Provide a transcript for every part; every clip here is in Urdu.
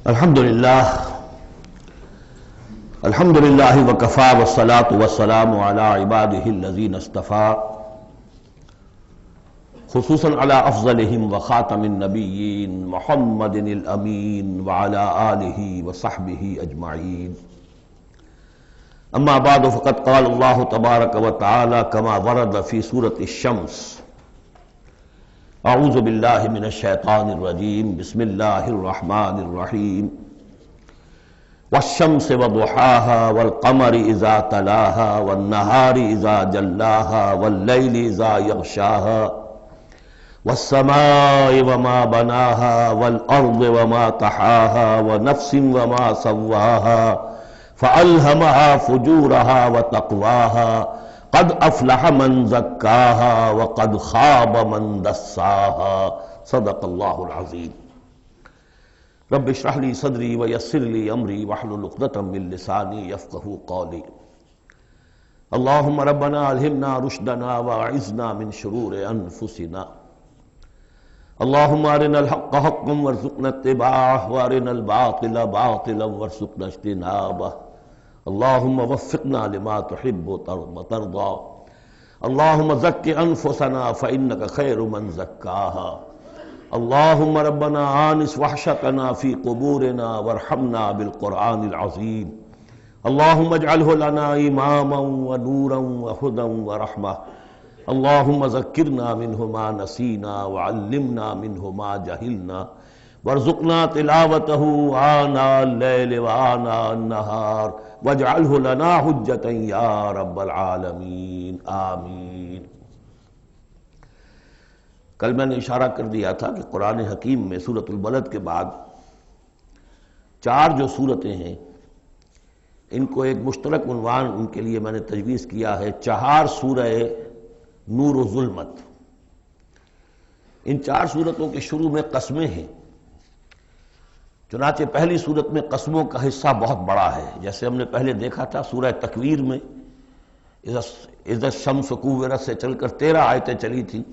الحمدللہ وکفا والصلاة والسلام علی عباده الذین اصطفى خصوصا علی افضلہم وخاتم النبیین محمد الامین وعلی آلہ وصحبہ اجمعین اما بعد فقد قال اللہ تبارک وتعالی کما ورد فی سورۃ الشمس اعوذ باللہ من الشیطان الرجیم بسم اللہ الرحمن الرحیم والشمس وضحاها والقمر اذا تلاها والنهار اذا جلاها والليل اذا يغشاها والسماء وما بناها والارض وما طحاها ونفس وما سواها فألهمها فجورها وتقواها قد افلح من زکاها وقد خاب من دساها صدق اللہ العظیم رب اشرح لي صدری ویسر لي امری واحلل عقدۃ من لسانی یفقهوا قولی اللهم ربنا الہمنا رشدنا واعذنا من شرور انفسنا اللهم ارنا الحق حقا وارزقنا اتباعه وارنا الباطل باطلا وارزقنا اجتنابه اللهم وفقنا لما تحب وترضى اللهم زك انفسنا فانك خير من زكاها اللهم ربنا آنس وحشتنا في قبورنا وارحمنا بالقرآن العظيم اللهم اجعله لنا إماما ونورا وهدى ورحمة اللهم ذكرنا منه ما نسينا وعلمنا منه ما جهلنا وارزقنا تلاوته آناء الليل وآناء النهار واجعله لنا حجة يا رب العالمين آمين۔ کل میں نے اشارہ کر دیا تھا کہ قرآن حکیم میں سورۃ البلد کے بعد چار جو صورتیں ہیں ان کو ایک مشترک عنوان ان کے لیے میں نے تجویز کیا ہے چہار سورہ نور و ظلمت۔ ان چار صورتوں کے شروع میں قسمیں ہیں، چنانچہ پہلی صورت میں قسموں کا حصہ بہت بڑا ہے، جیسے ہم نے پہلے دیکھا تھا سورہ تکویر میں اذا الشمس کورت سے چل کر 13 آیتیں چلی تھیں،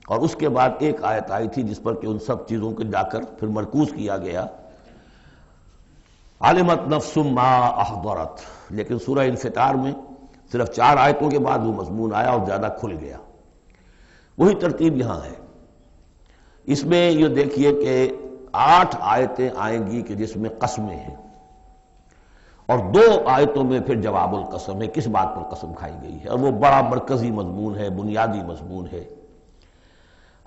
اور اس کے بعد ایک آیت آئی تھی جس پر کہ ان سب چیزوں کو جا کر پھر مرکوز کیا گیا، علمت نفس ما احضرت۔ لیکن سورہ انفطار میں صرف 4 آیتوں کے بعد وہ مضمون آیا اور زیادہ کھل گیا۔ وہی ترتیب یہاں ہے۔ اس میں یہ دیکھیے کہ 8 آیتیں آئیں گی کہ جس میں قسمیں ہیں، اور 2 آیتوں میں پھر جواب القسم ہے، کس بات پر قسم کھائی گئی ہے، اور وہ بڑا مرکزی مضمون ہے، بنیادی مضمون ہے۔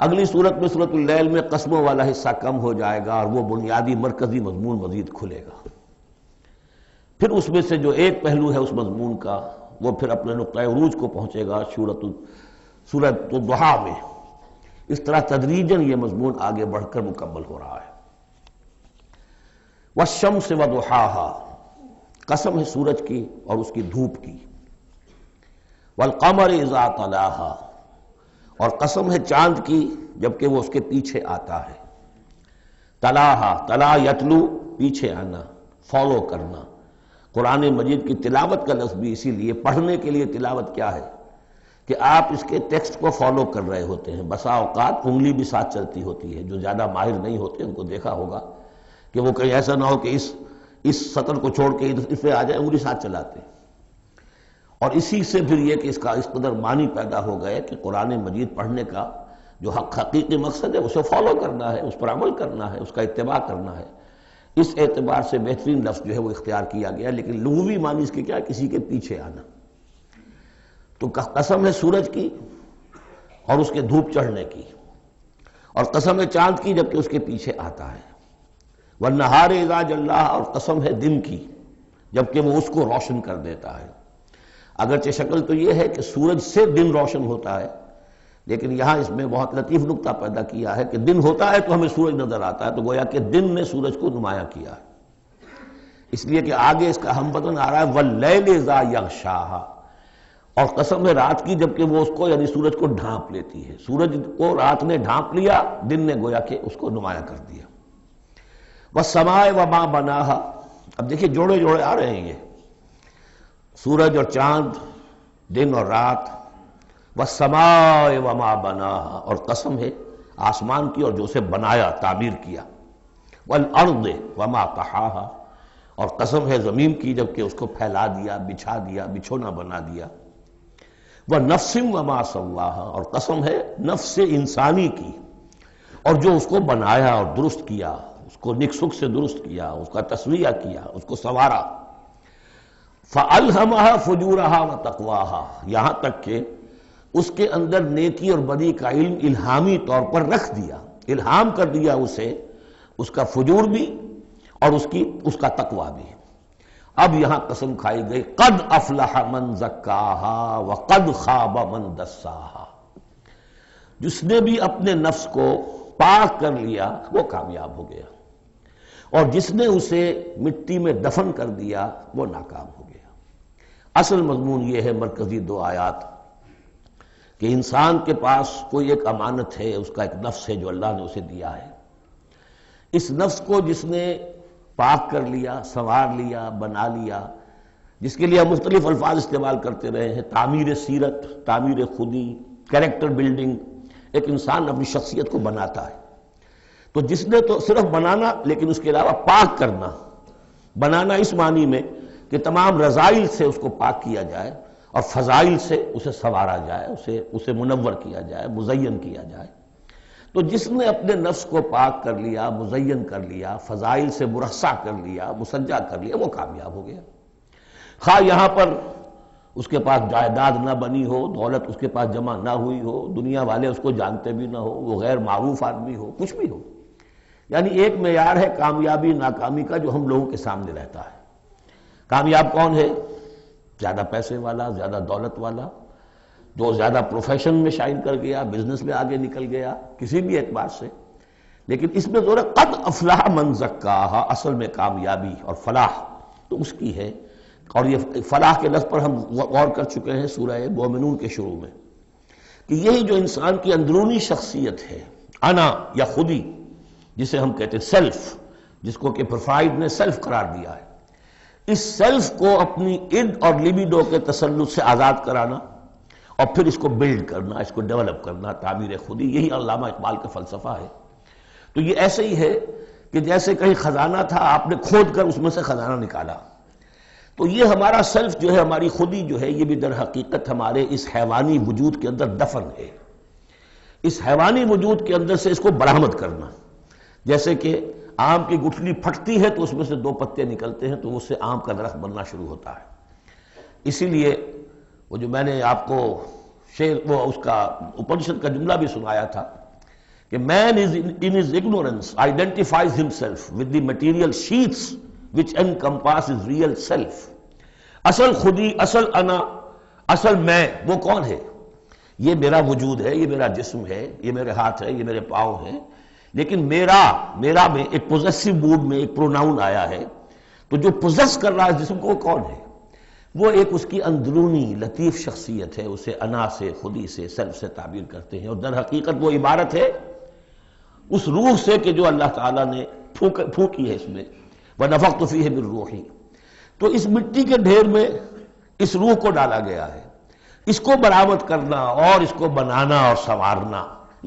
اگلی صورت میں سورۃ اللیل میں قسموں والا حصہ کم ہو جائے گا اور وہ بنیادی مرکزی مضمون مزید کھلے گا۔ پھر اس میں سے جو ایک پہلو ہے اس مضمون کا وہ پھر اپنے نقطۂ عروج کو پہنچے گا سورۃ الضحیٰ میں۔ اس طرح تدریجاً یہ مضمون آگے بڑھ کر مکمل ہو رہا ہے۔ والشمس وضحاها، قسم ہے سورج کی اور اس کی دھوپ کی۔ والقمر اذا تلاها، اور قسم ہے چاند کی جبکہ وہ اس کے پیچھے آتا ہے۔ تلاها، تلا یتلو، پیچھے آنا، فالو کرنا۔ قرآن مجید کی تلاوت کا لفظ بھی اسی لیے، پڑھنے کے لیے تلاوت کیا ہے کہ آپ اس کے ٹیکسٹ کو فالو کر رہے ہوتے ہیں۔ بسا اوقات انگلی بھی ساتھ چلتی ہوتی ہے، جو زیادہ ماہر نہیں ہوتے ان کو دیکھا ہوگا کہ وہ کہیں ایسا نہ ہو کہ اس سطر کو چھوڑ کے اس پہ آ جائے، انگلی ساتھ چلاتے ہیں۔ اور اسی سے پھر یہ کہ اس کا اس قدر معنی پیدا ہو گئے کہ قرآن مجید پڑھنے کا جو حقیقی مقصد ہے اسے فالو کرنا ہے، اس پر عمل کرنا ہے، اس کا اتباع کرنا ہے۔ اس اعتبار سے بہترین لفظ جو ہے وہ اختیار کیا گیا، لیکن لغوی معنی اس کے کیا ہے؟ کسی کے پیچھے آنا۔ تو قسم ہے سورج کی اور اس کے دھوپ چڑھنے کی، اور قسم ہے چاند کی جبکہ اس کے پیچھے آتا ہے۔ والنہار اذا جلاها، اور قسم ہے دن کی جبکہ وہ اس کو روشن کر دیتا ہے۔ اگرچہ شکل تو یہ ہے کہ سورج سے دن روشن ہوتا ہے، لیکن یہاں اس میں بہت لطیف نکتہ پیدا کیا ہے کہ دن ہوتا ہے تو ہمیں سورج نظر آتا ہے، تو گویا کہ دن نے سورج کو نمایاں کیا ہے، اس لیے کہ آگے اس کا ہم بدن آ رہا ہے واللیل اذا یغشاها، اور قسم ہے رات کی جبکہ وہ اس کو یعنی سورج کو ڈھانپ لیتی ہے۔ سورج کو رات نے ڈھانپ لیا، دن نے گویا کہ اس کو نمایاں کر دیا۔ والسماء وما بناها، اب دیکھیے جوڑے جوڑے آ رہے ہیں یہ، سورج اور چاند، دن اور رات۔ والسماء وما بناها، اور قسم ہے آسمان کی اور جو اسے بنایا، تعمیر کیا۔ والارض وما طحاها، اور قسم ہے زمین کی جب کہ اس کو پھیلا دیا، بچھا دیا، بچھونا بنا دیا، والنفس وما سواها، اور قسم ہے نفس انسانی کی اور جو اس کو بنایا اور درست کیا، اس کو نک سک سے درست کیا، اس کا تسویہ کیا، اس کو سنوارا، فَأَلْهَمَهَا فُجُورَهَا وَتَقْوَاهَا، یہاں تک کہ اس کے اندر نیکی اور بدی کا علم الہامی طور پر رکھ دیا، الہام کر دیا اسے، اس کا فجور بھی اور اس کا تقوی بھی۔ اب یہاں قسم کھائی گئی قد افلح من زکاہا وقد خاب من دساہا، جس نے بھی اپنے نفس کو پاک کر لیا وہ کامیاب ہو گیا، اور جس نے اسے مٹی میں دفن کر دیا وہ ناکام ہو گیا۔ اصل مضمون یہ ہے مرکزی دو آیات کہ انسان کے پاس کوئی ایک امانت ہے، اس کا ایک نفس ہے جو اللہ نے اسے دیا ہے۔ اس نفس کو جس نے پاک کر لیا، سنوار لیا، بنا لیا، جس کے لیے ہم مختلف الفاظ استعمال کرتے رہے ہیں، تعمیر سیرت، تعمیر خودی، کریکٹر بلڈنگ، ایک انسان اپنی شخصیت کو بناتا ہے۔ تو جس نے تو صرف بنانا، لیکن اس کے علاوہ پاک کرنا، بنانا اس معنی میں کہ تمام رذائل سے اس کو پاک کیا جائے اور فضائل سے اسے سنوارا جائے، اسے منور کیا جائے، مزین کیا جائے۔ تو جس نے اپنے نفس کو پاک کر لیا، مزین کر لیا، فضائل سے مرصع کر لیا، مسجع کر لیا، وہ کامیاب ہو گیا۔ خواہ یہاں پر اس کے پاس جائیداد نہ بنی ہو، دولت اس کے پاس جمع نہ ہوئی ہو، دنیا والے اس کو جانتے بھی نہ ہو، وہ غیر معروف آدمی ہو، کچھ بھی ہو، یعنی ایک معیار ہے کامیابی ناکامی کا جو ہم لوگوں کے سامنے رہتا ہے۔ کامیاب کون ہے؟ زیادہ پیسے والا، زیادہ دولت والا، جو زیادہ پروفیشن میں شائن کر گیا، بزنس میں آگے نکل گیا، کسی بھی اعتبار سے۔ لیکن اس میں زور ہے قد افلح من زکاہا، اصل میں کامیابی اور فلاح تو اس کی ہے۔ اور یہ فلاح کے لفظ پر ہم غور کر چکے ہیں سورہ مومنون کے شروع میں، کہ یہی جو انسان کی اندرونی شخصیت ہے، انا یا خودی، جسے ہم کہتے ہیں سیلف، جس کو کہ پروفائڈ نے سیلف قرار دیا ہے، اس سیلف کو اپنی اڈ اور لیبیڈو کے تسلط سے آزاد کرانا اور پھر اس کو بلڈ کرنا، اس کو ڈیولپ کرنا، تعمیر خودی، یہی علامہ اقبال کا فلسفہ ہے۔ تو یہ ایسے ہی ہے کہ جیسے کہیں خزانہ تھا، آپ نے کھود کر اس میں سے خزانہ نکالا۔ تو یہ ہمارا سیلف جو ہے، ہماری خودی جو ہے، یہ بھی در حقیقت ہمارے اس حیوانی وجود کے اندر دفن ہے۔ اس حیوانی وجود کے اندر سے اس کو برآمد کرنا، جیسے کہ آم کی گٹھلی پھٹتی ہے تو اس میں سے دو پتے نکلتے ہیں تو اس سے آم کا درخت بننا شروع ہوتا ہے۔ اسی لیے وہ جو میں نے آپ کو اس کا اپنشد کا جملہ بھی سنایا تھا کہ man is in his ignorance identifies himself with the material sheets which encompass his real self۔ اصل خودی، اصل انا، اصل میں وہ کون ہے؟ یہ میرا وجود ہے، یہ میرا جسم ہے، یہ میرے ہاتھ ہے، یہ میرے پاؤں ہیں، لیکن میرا میں ایک پوزیسو موڈ میں ایک پروناؤن آیا ہے، تو جو پوزیس کر رہا ہے جسم کو کون ہے؟ وہ ایک اس کی اندرونی لطیف شخصیت ہے، اسے انا سے، خودی سے، سیلف سے تعبیر کرتے ہیں، اور در حقیقت وہ عبارت ہے اس روح سے کہ جو اللہ تعالیٰ نے پھونکی ہے اس میں، وَنَفَخْتُ فِيهِ مِن رُوحِي۔ تو اس مٹی کے ڈھیر میں اس روح کو ڈالا گیا ہے۔ اس کو برآمد کرنا اور اس کو بنانا اور سنوارنا،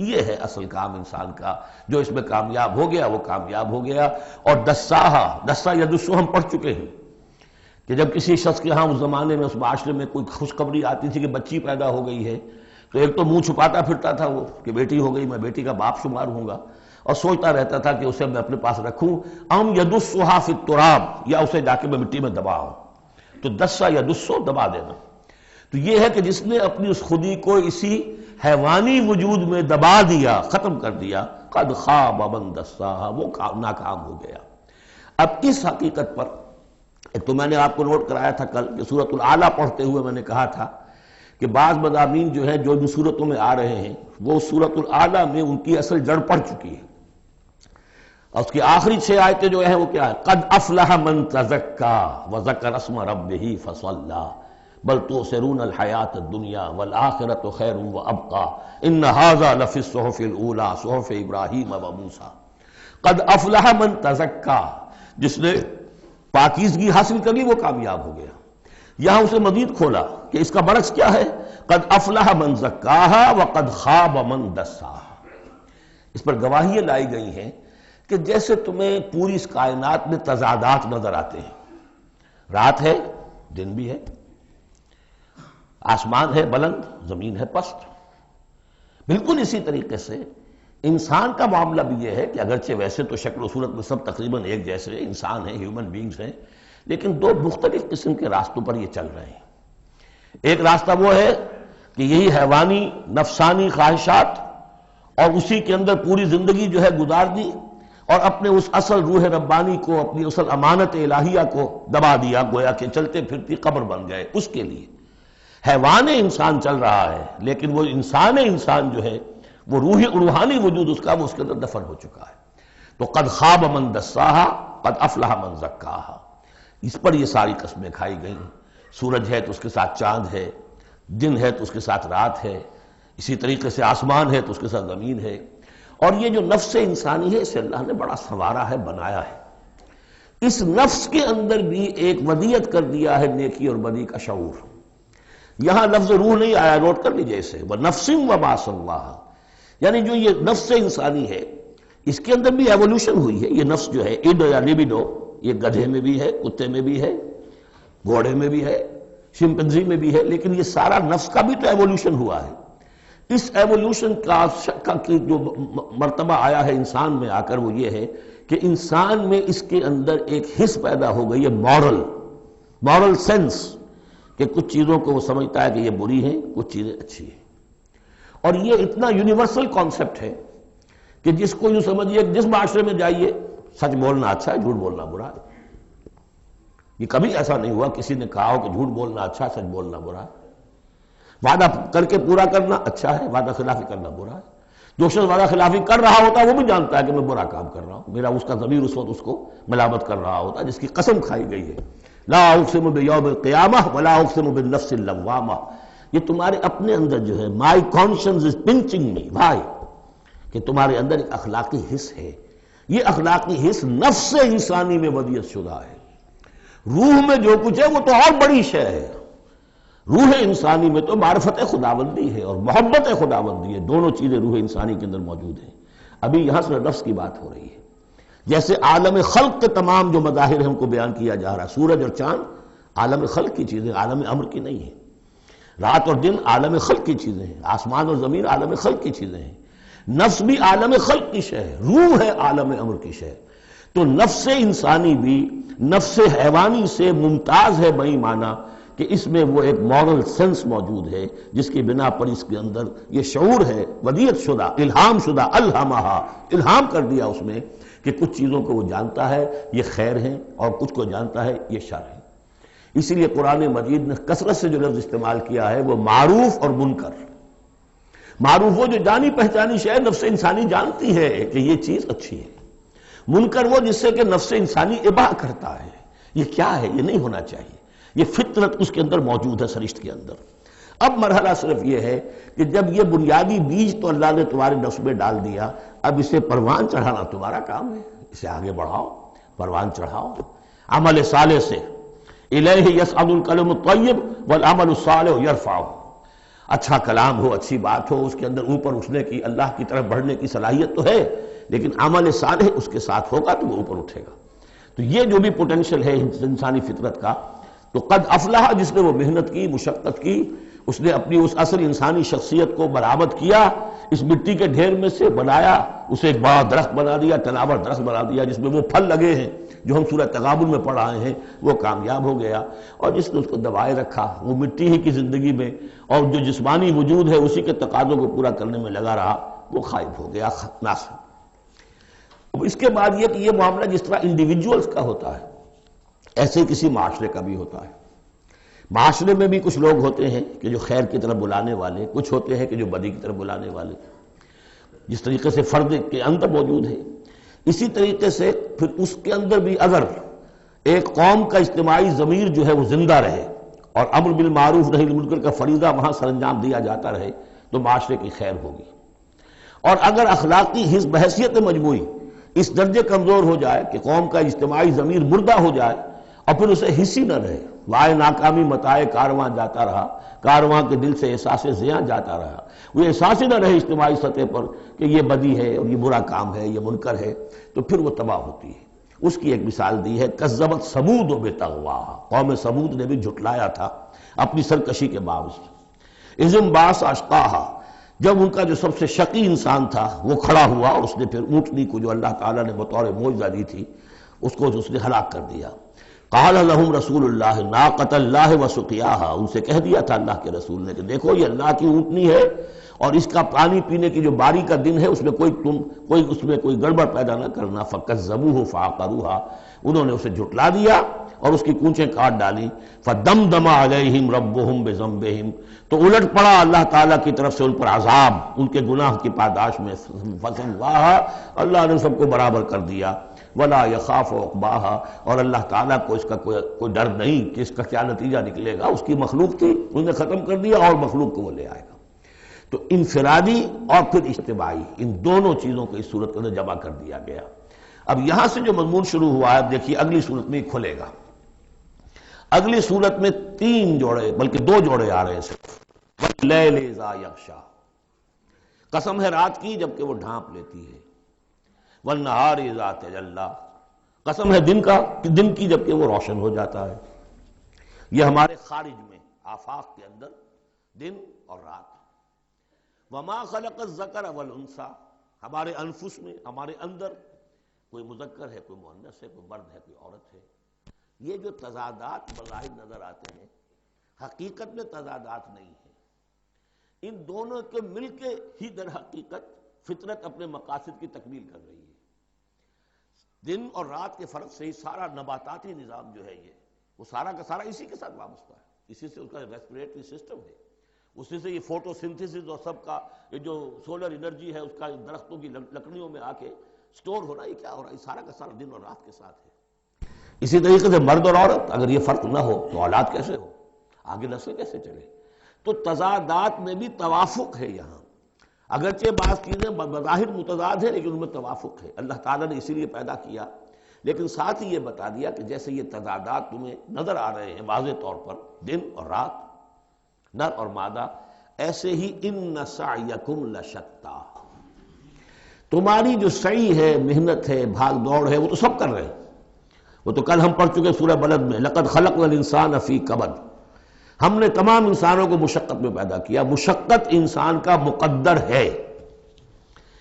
یہ ہے اصل کام انسان کا۔ جو اس میں کامیاب ہو گیا وہ کامیاب ہو گیا۔ اور دسا یدسو ہم پڑھ چکے ہیں کہ جب کسی شخص کے ہاں اس زمانے میں، اس معاشرے میں کوئی خوشخبری آتی تھی کہ بچی پیدا ہو گئی ہے، تو ایک تو منہ چھپاتا پھرتا تھا وہ کہ بیٹی ہو گئی، میں بیٹی کا باپ شمار ہوں گا، اور سوچتا رہتا تھا کہ اسے میں اپنے پاس رکھوں، ام یدسھا فی التراب، یا اسے جا کے میں مٹی میں دباؤں۔ تو دسا یدسو، دبا دینا۔ تو یہ ہے کہ جس نے اپنی اس خودی کو اسی حیوانی وجود میں دبا دیا، ختم کر دیا، قد خاب من دساہا، وہ ناکام ہو گیا۔ اب اس حقیقت پر ایک تو میں نے آپ کو نوٹ کرایا تھا کل کہ سورۃ الاعلیٰ پڑھتے ہوئے میں نے کہا تھا کہ بعض مضامین جو ہیں جو ان صورتوں میں آ رہے ہیں وہ سورۃ الاعلیٰ میں ان کی اصل جڑ پڑ چکی ہے، اور اس کی آخری 6 آیتیں جو ہیں وہ کیا ہے؟ قد افلح من تزکا وذکر اسم ربہ فصلی بل تؤثرون الحیاۃ الدنیا والآخرۃ خیر وابقی ان ھذا لفی الصحف الاولی صحف ابراہیم وموسیٰ۔ قد افلح من تزکا، جس نے پاکیزگی حاصل کر لی وہ کامیاب ہو گیا۔ یہاں اسے مزید کھولا کہ اس کا برعکس کیا ہے؟ قد افلح من زکاہا وقد خاب من دساہا۔ اس پر گواہیاں لائی گئی ہیں کہ جیسے تمہیں پوری اس کائنات میں تضادات نظر آتے ہیں، رات ہے دن بھی ہے، آسمان ہے بلند زمین ہے پست، بالکل اسی طریقے سے انسان کا معاملہ بھی یہ ہے کہ اگرچہ ویسے تو شکل و صورت میں سب تقریباً ایک جیسے انسان ہیں، ہیومن بینگز ہیں، لیکن دو مختلف قسم کے راستوں پر یہ چل رہے ہیں۔ ایک راستہ وہ ہے کہ یہی حیوانی نفسانی خواہشات اور اسی کے اندر پوری زندگی جو ہے گزار دی اور اپنے اس اصل روح ربانی کو، اپنی اصل امانت الہیہ کو دبا دیا، گویا کہ چلتے پھرتی قبر بن گئے۔ اس کے لیے حیوان انسان چل رہا ہے، لیکن وہ انسان جو ہے وہ روحانی وجود اس کا وہ اس کے اندر دفن ہو چکا ہے۔ تو قد خواب من دساہا قد افلح من زکاہا، اس پر یہ ساری قسمیں کھائی گئیں۔ سورج ہے تو اس کے ساتھ چاند ہے، دن ہے تو اس کے ساتھ رات ہے، اسی طریقے سے آسمان ہے تو اس کے ساتھ زمین ہے، اور یہ جو نفس انسانی ہے اسے اللہ نے بڑا سنوارا ہے، بنایا ہے۔ اس نفس کے اندر بھی ایک ودیت کر دیا ہے نیکی اور بدی کا شعور۔ یہاں لفظ روح نہیں آیا، نوٹ کر لیجئے اسے، وَنَفْسٍ وَمَا سَوَّاهَا، یعنی جو یہ نفس انسانی ہے اس کے اندر بھی ایوولوشن ہوئی ہے۔ یہ نفس جو ہے ایڈ یا لیبیڈو، یہ گدھے میں بھی ہے، کتے میں بھی ہے، گھوڑے میں بھی ہے، شمپنزی میں بھی ہے، لیکن یہ سارا نفس کا بھی تو ایوولوشن ہوا ہے۔ اس ایوولوشن کا جو مرتبہ آیا ہے انسان میں آ کر وہ یہ ہے کہ انسان میں اس کے اندر ایک حس پیدا ہو گئی ہے، مورل سینس، کہ کچھ چیزوں کو وہ سمجھتا ہے کہ یہ بری ہیں، کچھ چیزیں اچھی ہیں۔ اور یہ اتنا یونیورسل کانسیپٹ ہے کہ جس کو یوں سمجھیے جس معاشرے میں جائیے سچ بولنا اچھا ہے، جھوٹ بولنا برا ہے۔ یہ کبھی ایسا نہیں ہوا کسی نے کہا ہو کہ جھوٹ بولنا اچھا ہے، سچ بولنا برا ہے۔ وعدہ کر کے پورا کرنا اچھا ہے، وعدہ خلافی کرنا برا ہے۔ جو شخص وعدہ خلافی کر رہا ہوتا ہے وہ بھی جانتا ہے کہ میں برا کام کر رہا ہوں، میرا اس کا ضمیر اس وقت اس کو ملامت کر رہا ہوتا ہے، جس کی قسم کھائی گئی ہے۔ لا اقسم بیوم القیامہ ولا اقسم بالنفس اللوامہ، یہ تمہارے اپنے اندر جو ہے مائی کانشنس از پنچنگ می بھائی، کہ تمہارے اندر ایک اخلاقی حس ہے۔ یہ اخلاقی حس نفس انسانی میں ودیت شدہ ہے۔ روح میں جو کچھ ہے وہ تو اور بڑی شے ہے۔ روح انسانی میں تو معرفت خداوندی ہے اور محبت خداوندی ہے، دونوں چیزیں روح انسانی کے اندر موجود ہیں۔ ابھی یہاں سے نفس کی بات ہو رہی ہے۔ جیسے عالم خلق کے تمام جو مظاہر ہیں ان کو بیان کیا جا رہا ہے، سورج اور چاند عالم خلق کی چیزیں، عالم امر کی نہیں ہیں۔ رات اور دن عالم خلق کی چیزیں ہیں، آسمان اور زمین عالم خلق کی چیزیں ہیں۔ نفس بھی عالم خلق کی شے ہے، روح ہے عالم امر کی شے۔ تو نفس انسانی بھی نفس حیوانی سے ممتاز ہے بئی معنی کہ اس میں وہ ایک مورل سینس موجود ہے جس کی بنا پر اس کے اندر یہ شعور ہے ودیت شدہ، الہام شدہ، الہمہا، الہام کر دیا اس میں کہ کچھ چیزوں کو وہ جانتا ہے یہ خیر ہیں اور کچھ کو جانتا ہے یہ شر ہے۔ اسی لیے قرآن مجید نے کثرت سے جو لفظ استعمال کیا ہے وہ معروف اور منکر۔ معروف وہ جو جانی پہچانی شے نفس انسانی جانتی ہے کہ یہ چیز اچھی ہے، منکر وہ جس سے کہ نفس انسانی اباح کرتا ہے یہ کیا ہے، یہ نہیں ہونا چاہیے، یہ فطرت اس کے اندر موجود ہے، سرشت کے اندر۔ اب مرحلہ صرف یہ ہے کہ جب یہ بنیادی بیج تو اللہ نے تمہارے نفس میں ڈال دیا، اب اسے پروان چڑھانا تمہارا کام ہے، اسے آگے بڑھاؤ، پروان چڑھاؤ عمل صالح سے۔ الیہ یصعد الکلم الطیب والعمل الصالح یرفعہ، اچھا کلام ہو، اچھی بات ہو، اس کے اندر اوپر اٹھنے کی، اللہ کی طرف بڑھنے کی صلاحیت تو ہے، لیکن عمل صالح اس کے ساتھ ہوگا تو وہ اوپر اٹھے گا۔ تو یہ جو بھی پوٹینشل ہے انسانی فطرت کا، تو قد افلح جس نے وہ محنت کی، مشقت کی، اس نے اپنی اس اصل انسانی شخصیت کو برآمد کیا، اس مٹی کے ڈھیر میں سے بنایا، اسے ایک بڑا درخت بنا دیا، تناور درخت بنا دیا جس میں وہ پھل لگے ہیں جو ہم سورہ تغابن میں پڑھ رہے ہیں، وہ کامیاب ہو گیا۔ اور جس نے اس کو دبائے رکھا وہ مٹی ہی کی زندگی میں اور جو جسمانی وجود ہے اسی کے تقاضوں کو پورا کرنے میں لگا رہا، وہ غائب ہو گیا، ناس۔ اب اس کے بعد یہ کہ یہ معاملہ جس طرح انڈیویجولز کا ہوتا ہے ایسے ہی کسی معاشرے کا بھی ہوتا ہے۔ معاشرے میں بھی کچھ لوگ ہوتے ہیں کہ جو خیر کی طرف بلانے والے، کچھ ہوتے ہیں کہ جو بدی کی طرف بلانے والے۔ جس طریقے سے فرد کے اندر موجود ہے اسی طریقے سے پھر اس کے اندر بھی اگر ایک قوم کا اجتماعی ضمیر جو ہے وہ زندہ رہے اور امر بالمعروف نہی عن المنکر کا فریضہ وہاں سر انجام دیا جاتا رہے تو معاشرے کی خیر ہوگی۔ اور اگر اخلاقی حس بحیثیت مجموعی اس درجے کمزور ہو جائے کہ قوم کا اجتماعی ضمیر مردہ ہو جائے اور پھر اسے حصی نہ رہے، وائے ناکامی متائے کارواں جاتا رہا، کارواں کے دل سے احساس زیاں جاتا رہا، وہ احساس ہی نہ رہے اجتماعی سطح پر کہ یہ بدی ہے اور یہ برا کام ہے، یہ منکر ہے، تو پھر وہ تباہ ہوتی ہے۔ اس کی ایک مثال دی ہے، کذبت ثمود بطغواہا، قوم ثمود نے بھی جھٹلایا تھا اپنی سرکشی کے باوجود۔ اذ انبعث اشقاہا، جب ان کا جو سب سے شقی انسان تھا وہ کھڑا ہوا اور اس نے پھر اونٹنی کو جو اللہ تعالیٰ نے بطور معجزہ دی تھی اس نے ہلاک کر دیا۔ قال لهم رسول اللہ ناقۃ اللہ وسقیاہا، ان سے کہہ دیا تھا اللہ کے رسول نے کہ دیکھو یہ اللہ کی اونٹنی ہے اور اس کا پانی پینے کی جو باری کا دن ہے اس میں کوئی گڑبڑ پیدا نہ کرنا۔ فکذبوہ فعقروہا، انہوں نے اسے جھٹلا دیا اور اس کی کونچیں کاٹ ڈالی۔ فدمدم علیہم ربہم بذنبہم، تو الٹ پڑا اللہ تعالیٰ کی طرف سے ان پر عذاب ان کے گناہ کی پاداش میں۔ فسواہا، اللہ نے سب کو برابر کر دیا۔ ولا یخاف عقباہا، اور اللہ تعالیٰ کو اس کا کوئی ڈر نہیں کہ اس کا کیا نتیجہ نکلے گا، اس کی مخلوق تھی انہوں نے ختم کر دیا اور مخلوق کو وہ لے آئے گا۔ تو انفرادی اور پھر اجتماعی، ان دونوں چیزوں کو اس صورت کے اندر جمع کر دیا گیا۔ اب یہاں سے جو مضمون شروع ہوا ہے دیکھیے اگلی صورت میں کھلے گا۔ اگلی صورت میں 3 جوڑے بلکہ 2 جوڑے آ رہے ہیں صرف۔ واللیل اذا یغشا، قسم ہے رات کی جبکہ وہ ڈھانپ لیتی ہے۔ والنہار اذا تجلی، قسم ہے دن کی جبکہ وہ روشن ہو جاتا ہے۔ یہ ہمارے خارج میں آفاق کے اندر دن اور رات۔ وما خلق الذکر والانثی، ہمارے انفس میں ہمارے اندر کوئی مذکر ہے، کوئی مؤنث ہے، کوئی مرد ہے، کوئی عورت ہے۔ یہ جو تضادات بظاہر نظر آتے ہیں حقیقت میں تضادات نہیں ہیں، ان دونوں کے مل کے ہی در حقیقت فطرت اپنے مقاصد کی تکمیل کر رہی ہے۔ دن اور رات کے فرق سے ہی سارا نباتاتی نظام جو ہے یہ وہ سارا کا سارا اسی کے ساتھ وابستہ ہے، اسی سے اس کا ریسپریٹری سسٹم ہے، اسی سے یہ فوٹو سنتھسس اور سب کا یہ جو سولر انرجی ہے اس کا درختوں کی لکڑیوں میں آ کے سٹور ہو رہا ہے، یہ کیا ہو رہا ہے، سارا کا سارا دن اور رات کے ساتھ ہے۔ اسی طریقے سے مرد اور عورت، اگر یہ فرق نہ ہو تو اولاد کیسے ہو، آگے نسل کیسے چلے؟ تو تضادات میں بھی توافق ہے یہاں، اگرچہ بعض چیزیں بظاہر متضاد ہیں لیکن ان میں توافق ہے، اللہ تعالیٰ نے اسی لیے پیدا کیا، لیکن ساتھ ہی یہ بتا دیا کہ جیسے یہ تضادات تمہیں نظر آ رہے ہیں واضح طور پر، دن اور رات، نر اور مادہ، ایسے ہی ان سعیکم لشتی، تمہاری جو سعی ہے، محنت ہے، بھاگ دوڑ ہے، وہ تو سب کر رہے ہیں۔ وہ تو کل ہم پڑھ چکے سورہ بلد میں، لقد خلقنا الانسان فی کبد، ہم نے تمام انسانوں کو مشقت میں پیدا کیا۔ مشقت انسان کا مقدر ہے،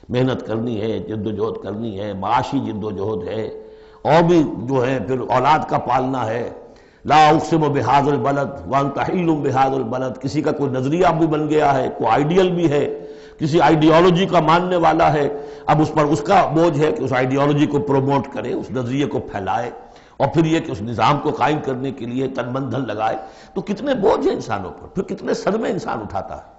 محنت کرنی ہے، جد و جہد کرنی ہے، معاشی جد و جہد ہے، اور بھی جو ہے پھر اولاد کا پالنا ہے۔ لا اقسم بہذا البلد وانت حل بہذا البلد، کسی کا کوئی نظریہ بھی بن گیا ہے، کوئی آئیڈیل بھی ہے، کسی آئیڈیالوجی کا ماننے والا ہے، اب اس پر اس کا بوجھ ہے کہ اس آئیڈیالوجی کو پروموٹ کرے، اس نظریے کو پھیلائے، اور پھر یہ کہ اس نظام کو قائم کرنے کے لیے تن من دھن لگائے۔ تو کتنے بوجھ ہیں انسانوں پر، پھر کتنے صدمے انسان اٹھاتا ہے۔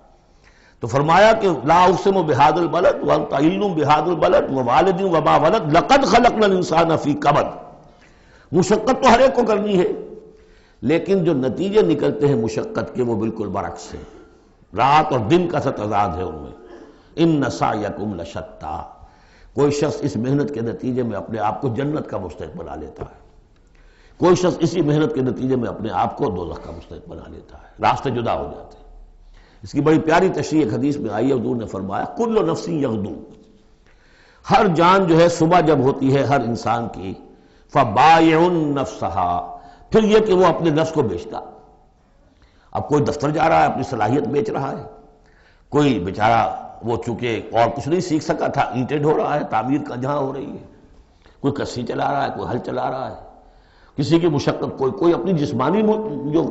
تو فرمایا کہ لا اقسم بہذا البلد وانت حل بہذا البلد ووالد وما ولد لقد خلقنا الانسان فی کبد، مشقت تو ہر ایک کو کرنی ہے، لیکن جو نتیجے نکلتے ہیں مشقت کے وہ بالکل برعکس ہیں، رات اور دن کا سا تضاد ہے ان میں۔ ان سعیکم لشتی، کوئی شخص اس محنت کے نتیجے میں اپنے آپ کو جنت کا مستحق بنا لیتا ہے، کوئی شخص اسی محنت کے نتیجے میں اپنے آپ کو دوزخ کا مستحق بنا لیتا ہے، راستے جدا ہو جاتے ہیں۔ اس کی بڑی پیاری تشریح ایک حدیث میں آئی ہے، حضور نے فرمایا کل نفس یغدو، ہر جان جو ہے صبح جب ہوتی ہے ہر انسان کی، فبائع نفسہا، پھر یہ کہ وہ اپنے نفس کو بیچتا۔ اب کوئی دفتر جا رہا ہے اپنی صلاحیت بیچ رہا ہے، کوئی بیچارہ وہ چونکہ اور کچھ نہیں سیکھ سکا تھا، اینٹیں ڈھو رہا ہے، تعمیر کا جہاں ہو رہی ہے، کوئی کسی چلا رہا ہے، کوئی ہل چلا رہا ہے، کسی کی مشقت، کوئی اپنی جسمانی جو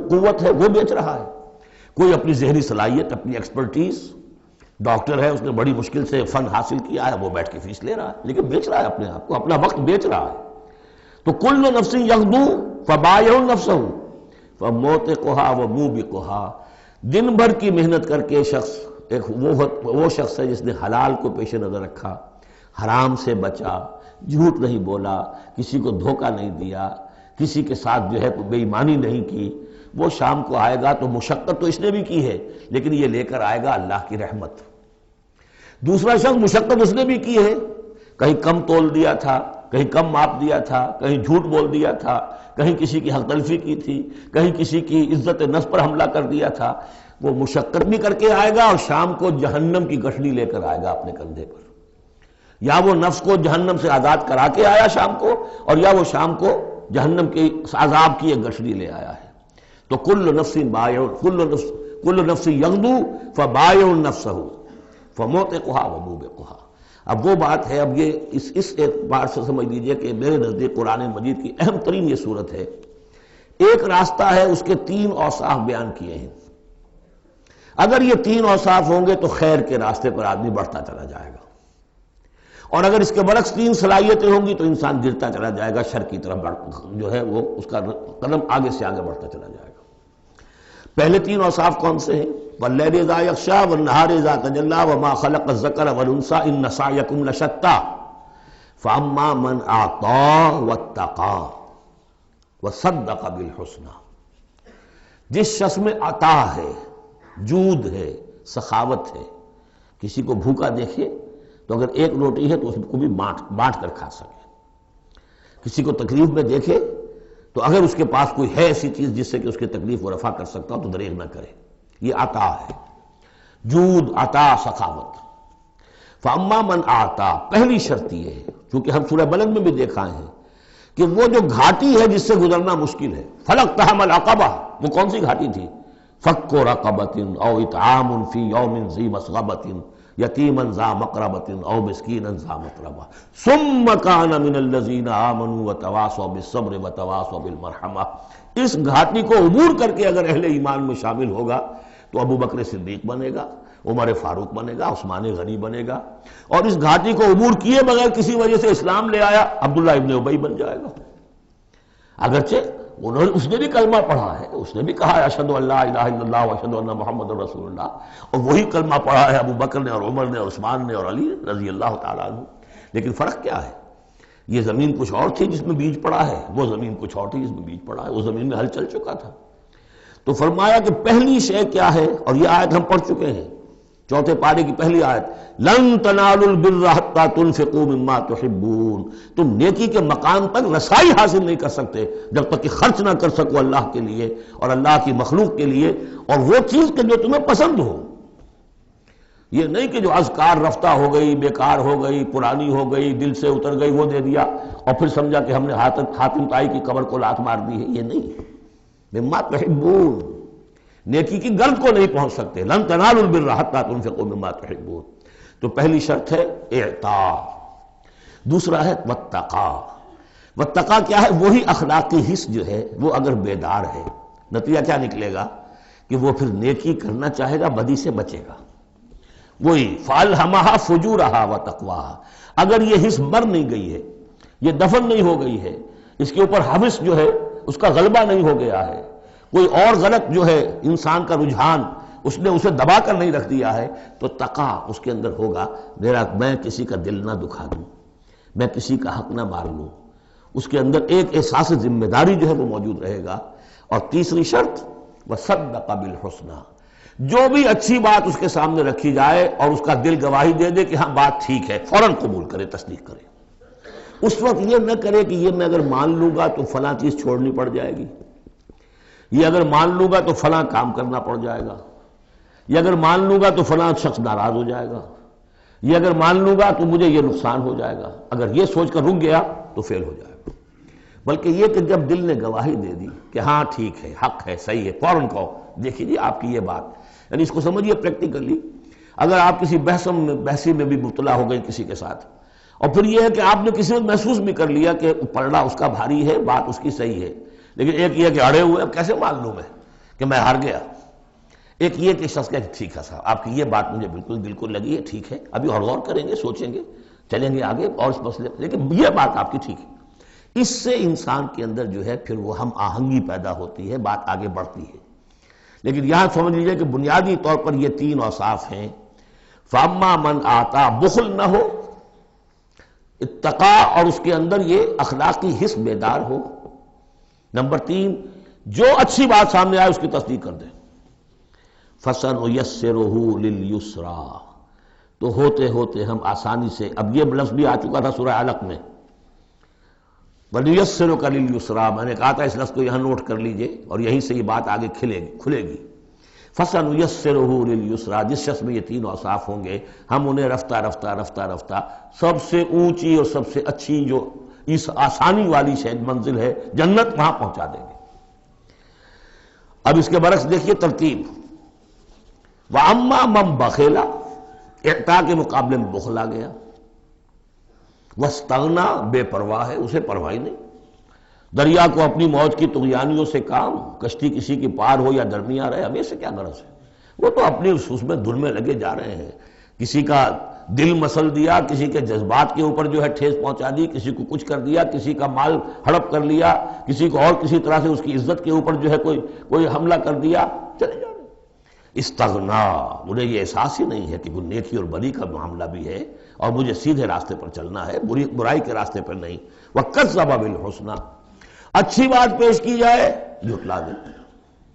قوت ہے وہ بیچ رہا ہے، کوئی اپنی ذہنی صلاحیت، اپنی ایکسپرٹیز، ڈاکٹر ہے اس نے بڑی مشکل سے فن حاصل کیا ہے، وہ بیٹھ کے فیس لے رہا ہے، لیکن بیچ رہا ہے اپنے آپ کو، اپنا وقت بیچ رہا ہے۔ تو کل نفس یغدو فبائع نفسہ فموتقھا وموبقھا، دن بھر کی محنت کر کے شخص ایک وہ شخص ہے جس نے حلال کو پیش نظر رکھا، حرام سے بچا، جھوٹ نہیں بولا، کسی کو دھوکہ نہیں دیا، کسی کے ساتھ جو ہے بے ایمانی نہیں کی، وہ شام کو آئے گا تو مشقت تو اس نے بھی کی ہے لیکن یہ لے کر آئے گا اللہ کی رحمت۔ دوسرا شخص مشقت اس نے بھی کی ہے، کہیں کم تول دیا تھا، کہیں کم ماپ دیا تھا، کہیں جھوٹ بول دیا تھا، کہیں کسی کی حق تلفی کی تھی، کہیں کسی کی عزت نفس پر حملہ کر دیا تھا، وہ مشقت بھی کر کے آئے گا اور شام کو جہنم کی گٹھڑی لے کر آئے گا اپنے کندھے پر. یا وہ نفس کو جہنم سے آزاد کرا کے آیا شام کو، اور یا وہ شام کو جہنم کے عذاب کی ایک گٹھڑی لے آیا ہے. تو کل نفس یغدو فبائع نفسہ فموتقھا وموبقھا. اب وہ بات ہے، اب یہ اس اعتبار سے سمجھ لیجئے کہ میرے نزدیک قرآن مجید کی اہم ترین یہ صورت ہے. ایک راستہ ہے، اس کے 3 اوصاف بیان کیے ہیں. اگر یہ 3 اوصاف ہوں گے تو خیر کے راستے پر آدمی بڑھتا چلا جائے گا، اور اگر اس کے برعکس 3 صلاحیتیں ہوں گی تو انسان گرتا چلا جائے گا، شر کی طرف جو ہے وہ اس کا قدم آگے سے آگے بڑھتا چلا جائے گا. پہلے 3 اوصاف کون سے ہیں؟ وَاللَّيْلِ إِذَا يَغْشَىٰ وَالنَّهَارِ إِذَا تَجَلَّىٰ وَمَا خَلَقَ الذَّكَرَ وَالْأُنثَىٰ إِنَّ سَعْيَكُمْ لَشَتَّىٰ فَأَمَّا مَنْ أَعْطَىٰ وَاتَّقَىٰ وَصَدَّقَ بِالْحُسْنَىٰ. جس شخص میں عطا ہے، جود ہے، سخاوت ہے، کسی کو بھوکا دیکھے تو اگر 1 روٹی ہے تو اس کو بھی بانٹ کر کھا سکے، کسی کو تکلیف میں دیکھے تو اگر اس کے پاس کوئی ہے ایسی چیز جس سے کہ اس کی تکلیف وہ رفع کر سکتا ہو تو دریغ نہ کرے. یہ عطا ہے، جود، عطا، سخاوت. فاما من اعطا، پہلی شرط یہ ہے، چونکہ ہم سورہ بلد میں بھی دیکھا ہے کہ وہ جو گھاٹی ہے جس سے گزرنا مشکل ہے، فلقتحم العقبہ، وہ کون سی گھاٹی تھی؟ فک رقبۃ او اطعام فی یوم ذی مسغبۃ یتیما ذا مقربۃ او مسکینا ذا متربہ ثم کان من الذین آمنوا وتواصوا بالصبر وتواصوا بالمرحمہ. اس گھاٹی کو عبور کر کے اگر اہل ایمان میں شامل ہوگا تو ابو بکر صدیق بنے گا، عمر فاروق بنے گا، عثمان غنی بنے گا، اور اس گھاٹی کو عبور کیے بغیر کسی وجہ سے اسلام لے آیا عبداللہ ابن ابی بن جائے گا. اگرچہ اس نے بھی کلمہ پڑھا ہے، اس نے بھی کہا ہے اشہد ان لا الہ الا اللہ واشہد ان محمد رسول اللہ، اور وہی کلمہ پڑھا ہے ابو بکر نے اور عمر نے اور عثمان نے اور علی رضی اللہ تعالیٰ عنہ. لیکن فرق کیا ہے؟ یہ زمین کچھ اور تھی جس میں بیج پڑا ہے، وہ زمین کچھ اور تھی جس میں بیج پڑا ہے، وہ زمین میں ہل چل چکا تھا. تو فرمایا کہ پہلی شے کیا ہے، اور یہ آیت ہم پڑھ چکے ہیں، 4 پارے کی پہلی آیت، لن تنالوا البر حتى تنفقوا مما تحبون. تم نیکی کے مقام تک رسائی حاصل نہیں کر سکتے جب تک کہ خرچ نہ کر سکو اللہ کے لیے اور اللہ کی مخلوق کے لیے، اور وہ چیز کہ جو تمہیں پسند ہو. یہ نہیں کہ جو اذکار رفتہ ہو گئی، بیکار ہو گئی، پرانی ہو گئی، دل سے اتر گئی، وہ دے دیا اور پھر سمجھا کہ ہم نے حاتم طائی کی قبر کو لات مار دی ہے. یہ نہیں. مما تحبون، نیکی کی گرد کو نہیں پہنچ سکتے. لن تنالوا البر حتى تنفقوا مما تحبون. تو پہلی شرط ہے اعطاء. دوسرا ہے واتقا. واتقا کیا ہے؟ وہی اخلاقی حس جو ہے وہ اگر بیدار ہے، نتیجہ کیا نکلے گا کہ وہ پھر نیکی کرنا چاہے گا، بدی سے بچے گا. وہی فَأَلْهَمَهَا فُجُورَهَا وَتَقْوَاهَا. اگر یہ حس مر نہیں گئی ہے، یہ دفن نہیں ہو گئی ہے، اس کے اوپر حوث جو ہے اس کا غلبہ نہیں ہو گیا ہے، کوئی اور غلط جو ہے انسان کا رجحان اس نے اسے دبا کر نہیں رکھ دیا ہے، تو تقا اس کے اندر ہوگا. میں کسی کا دل نہ دکھا دوں، میں کسی کا حق نہ مار لوں. اس کے اندر ایک احساس ذمہ داری جو ہے وہ موجود رہے گا. اور تیسری شرط وصدق بالحسنی، جو بھی اچھی بات اس کے سامنے رکھی جائے اور اس کا دل گواہی دے دے کہ ہاں بات ٹھیک ہے، فوراً قبول کرے، تصدیق کرے. اس وقت یہ نہ کرے کہ یہ میں اگر مان لوں گا تو فلاں چیز چھوڑنی پڑ جائے گی، یہ اگر مان لوں گا تو فلاں کام کرنا پڑ جائے گا، یہ اگر مان لوں گا تو فلاں شخص ناراض ہو جائے گا، یہ اگر مان لوں گا تو مجھے یہ نقصان ہو جائے گا. اگر یہ سوچ کر رک گیا تو فیل ہو جائے گا. بلکہ یہ کہ جب دل نے گواہی دے دی کہ ہاں ٹھیک ہے، حق ہے، صحیح ہے، فوراً کہو دیکھیے جی آپ کی یہ بات، یعنی اس کو سمجھیے پریکٹیکلی. اگر آپ کسی بحثی میں بھی مبتلا ہو گئے کسی کے ساتھ، اور پھر یہ ہے کہ آپ نے کسی وقت محسوس بھی کر لیا کہ پلڑا اس کا بھاری ہے، بات اس کی صحیح ہے، لیکن ایک یہ کہ اڑے ہوئے، اب کیسے مان لوں میں کہ میں ہار گیا. ایک یہ کہ شخص کہ ٹھیک ہے صاحب آپ کی یہ بات مجھے بالکل دل کو لگی ہے، ٹھیک ہے، ابھی اور غور کریں گے، سوچیں گے، چلیں گے آگے اور اس مسئلے، لیکن یہ بات آپ کی ٹھیک ہے. اس سے انسان کے اندر جو ہے پھر وہ ہم آہنگی پیدا ہوتی ہے، بات آگے بڑھتی ہے. لیکن یہاں سمجھ لیجئے کہ بنیادی طور پر یہ 3 اوصاف ہیں. فاما من آتا، بخل نہ ہو، اتقا اور اس کے اندر یہ اخلاقی حس بیدار ہو. نمبر 3، جو اچھی بات سامنے آئے اس کی تصدیق کر دیں. فَسَنُيَسِّرُهُ لِلْيُسْرَىٰ، تو ہوتے ہوتے ہم آسانی سے، اب یہ لفظ بھی آ چکا تھا سورہ علق میں، وَنُيَسِّرُكَ لِلْيُسْرَىٰ، میں نے کہا تھا اس لفظ کو یہاں نوٹ کر لیجئے اور یہیں سے یہ بات آگے کھلے گی۔ فَسَنُيَسِّرُهُ لِلْيُسْرَىٰ، جس شخص میں یہ تین اوصاف ہوں گے ہم انہیں رفتہ رفتہ سب سے اونچی اور سب سے اچھی جو اس آسانی والی شاید منزل ہے جنت، وہاں پہنچا دیں گے۔ اب اس کے برعکس دیکھیے ترتیب، وَأَمَّا مَن بَخِلَ، اعطاء کے مقابلے میں بخل آ گیا، وَاسْتَغْنَىٰ، بے پرواہ ہے، اسے پرواہ ہی نہیں، دریا کو اپنی موج کی طغیانیوں سے کام، کشتی کسی کی پار ہو یا درمیان رہے، ہمیں سے کیا غرض ہے، وہ تو اپنی اس میں دھن میں لگے جا رہے ہیں، کسی کا دل مسل دیا، کسی کے جذبات کے اوپر جو ہے ٹھیس پہنچا دی، کسی کو کچھ کر دیا، کسی کا مال ہڑپ کر لیا، کسی کو اور کسی طرح سے اس کی عزت کے اوپر جو ہے کوئی حملہ کر دیا، چلے جا رہے۔ استغنا، انہیں یہ احساس ہی نہیں ہے کہ کوئی نیکی اور بری کا معاملہ بھی ہے اور مجھے سیدھے راستے پر چلنا ہے، برائی کے راستے پر نہیں۔ وَكَذَّبَ بِالْحُسْنَىٰ، اچھی بات پیش کی جائے جھٹلا دے،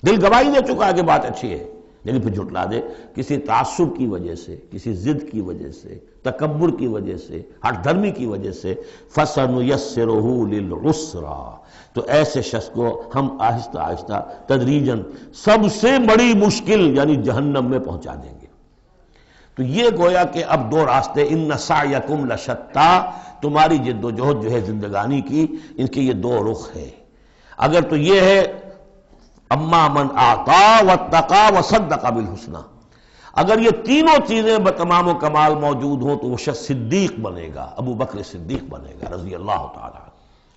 دل گواہی دے چکا ہے کہ بات اچھی ہے لیکن پھر جھٹلا دے، کسی تعصب کی وجہ سے، کسی ضد کی وجہ سے، تکبر کی وجہ سے، ہٹ دھرمی کی وجہ سے، فَسَنُيَسِّرُهُ لِلْعُسْرَىٰ، تو ایسے شخص کو ہم آہستہ آہستہ تدریجاً سب سے بڑی مشکل یعنی جہنم میں پہنچا دیں گے۔ تو یہ گویا کہ اب دو راستے، اِنَّ سَعْيَكُمْ لَشَتَّىٰ، تمہاری جد و جہد جو ہے زندگانی کی، ان کے یہ دو رخ ہیں۔ اگر تو یہ ہے اما من اعطا واتقا وصدق بالحسنى، اگر یہ تینوں چیزیں بتمام و کمال موجود ہوں تو وہ شخص صدیق بنے گا، ابو بکر صدیق بنے گا رضی اللہ تعالی عنہ،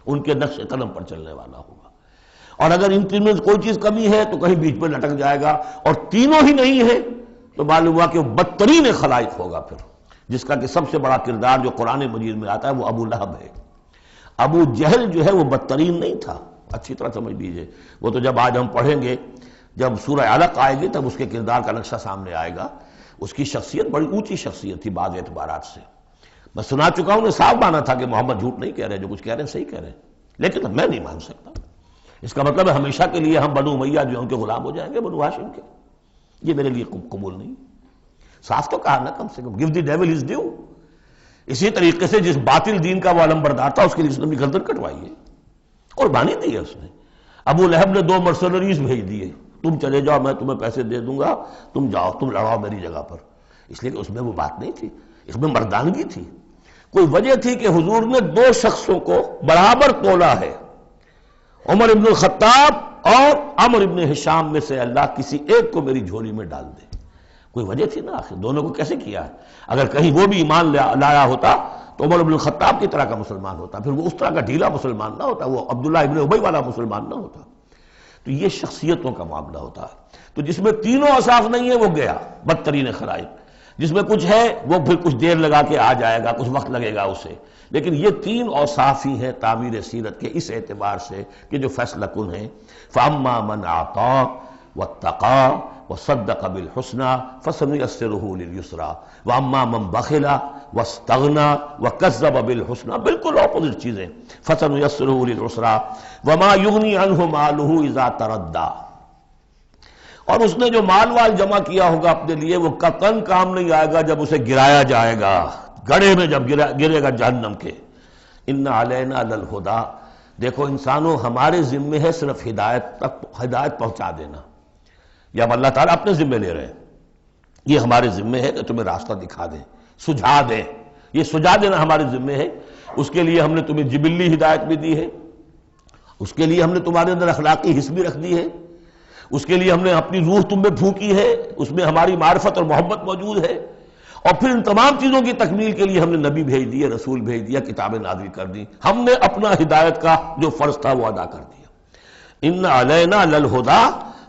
ان کے نقش قدم پر چلنے والا ہوگا۔ اور اگر ان تینوں میں کوئی چیز کمی ہے تو کہیں بیچ میں لٹک جائے گا، اور تینوں ہی نہیں ہے تو معلوم ہوا کہ وہ بدترین خلائق ہوگا پھر، جس کا کہ سب سے بڑا کردار جو قرآن مجید میں آتا ہے وہ ابو لہب ہے۔ ابو جہل جو ہے وہ بدترین نہیں تھا، اچھی طرح سمجھ لیجئے، وہ تو جب آج ہم پڑھیں گے، جب سورہ علق آئے گی تب اس کے کردار کا نقشہ سامنے آئے گا۔ اس کی شخصیت بڑی اونچی شخصیت تھی بعض اعتبارات سے، میں سنا چکا ہوں، نے صاف مانا تھا کہ محمد جھوٹ نہیں کہہ رہے، جو کچھ کہہ رہے ہیں صحیح کہہ رہے ہیں، لیکن میں نہیں مان سکتا۔ اس کا مطلب ہے ہمیشہ کے لیے ہم بنو امیہ جو ان کے غلام ہو جائیں گے، بنو ہاشم کے، یہ میرے لیے قبول نہیں۔ صاف تو کہا نا کم سے کم، give the devil his due۔ اسی طریقے سے جس باطل دین کا وہ علمبردار تھا اس کے لیے اس نے گردن کٹوائی ہے، قربانی دی ہے اس نے۔ ابو لہب نے 2 مرسنریز بھیج دیے، تم چلے جاؤ، میں تمہیں پیسے دے دوں گا، تم جاؤ، تم لڑاؤ میری جگہ پر، اس لیے کہ اس میں وہ بات نہیں تھی، اس میں مردانگی تھی۔ کوئی وجہ تھی کہ حضور نے 2 شخصوں کو برابر تولا ہے، عمر ابن الخطاب اور عمر ابن ہشام میں سے اللہ کسی ایک کو میری جھولی میں ڈال دے، کوئی وجہ تھی نا، آخر دونوں کو کیسے کیا ہے؟ اگر کہیں وہ بھی ایمان لایا ہوتا تو عمر ابن الخطاب کی طرح کا مسلمان ہوتا، پھر وہ اس طرح کا ڈھیلا مسلمان نہ ہوتا، وہ عبداللہ ابن ابی والا مسلمان نہ ہوتا۔ تو یہ شخصیتوں کا معاملہ ہوتا ہے، تو جس میں تینوں اوصاف نہیں ہے وہ گیا بدترین خلائق، جس میں کچھ ہے وہ پھر کچھ دیر لگا کے آ جائے گا، کچھ وقت لگے گا اسے، لیکن یہ 3 اوصاف ہی ہیں تعمیر سیرت کے اس اعتبار سے کہ جو فیصلہ کن ہیں۔ فَأَمَّا مَنْ أَعْطَىٰ وَاتَّقَىٰ وَصَدَّقَ بِالْحُسْنَىٰ فَسَنُيَسِّرُهُ لِلْيُسْرَىٰ وَأَمَّا مَنْ بَخِلَ وَاسْتَغْنَىٰ وَكَذَّبَ بِالْحُسْنَىٰ، بالکل اپوزٹ چیزیں، فَسَنُيَسِّرُهُ لِلْعُسْرَىٰ وَمَا يُغْنِي عَنْهُ مَالُهُ إِذَا تَرَدَّىٰ، اور اس نے جو مال جمع کیا ہوگا اپنے لیے وہ قطعاً کام نہیں آئے گا جب اسے گرایا جائے گا، گڑھے میں جب گرے گا جہنم کے۔ إِنَّ عَلَيْنَا لَلْهُدَىٰ، دیکھو انسانوں ہمارے ذمے ہے صرف ہدایت پہنچا دینا، یہ اب اللہ تعالیٰ اپنے ذمے لے رہے ہیں، یہ ہمارے ذمے ہے کہ تمہیں راستہ دکھا دیں، سجھا دیں، یہ سجھا دینا ہمارے ذمے ہے۔ اس کے لیے ہم نے تمہیں جبلی ہدایت بھی دی ہے، اس کے لیے ہم نے تمہارے اندر اخلاقی حس بھی رکھ دی ہے، اس کے لیے ہم نے اپنی روح تم میں پھونکی ہے، اس میں ہماری معرفت اور محبت موجود ہے، اور پھر ان تمام چیزوں کی تکمیل کے لیے ہم نے نبی بھیج دیے، رسول بھیج دیا، کتابیں نازل کر دی، ہم نے اپنا ہدایت کا جو فرض تھا وہ ادا کر دیا۔ ان علینا للہدیٰ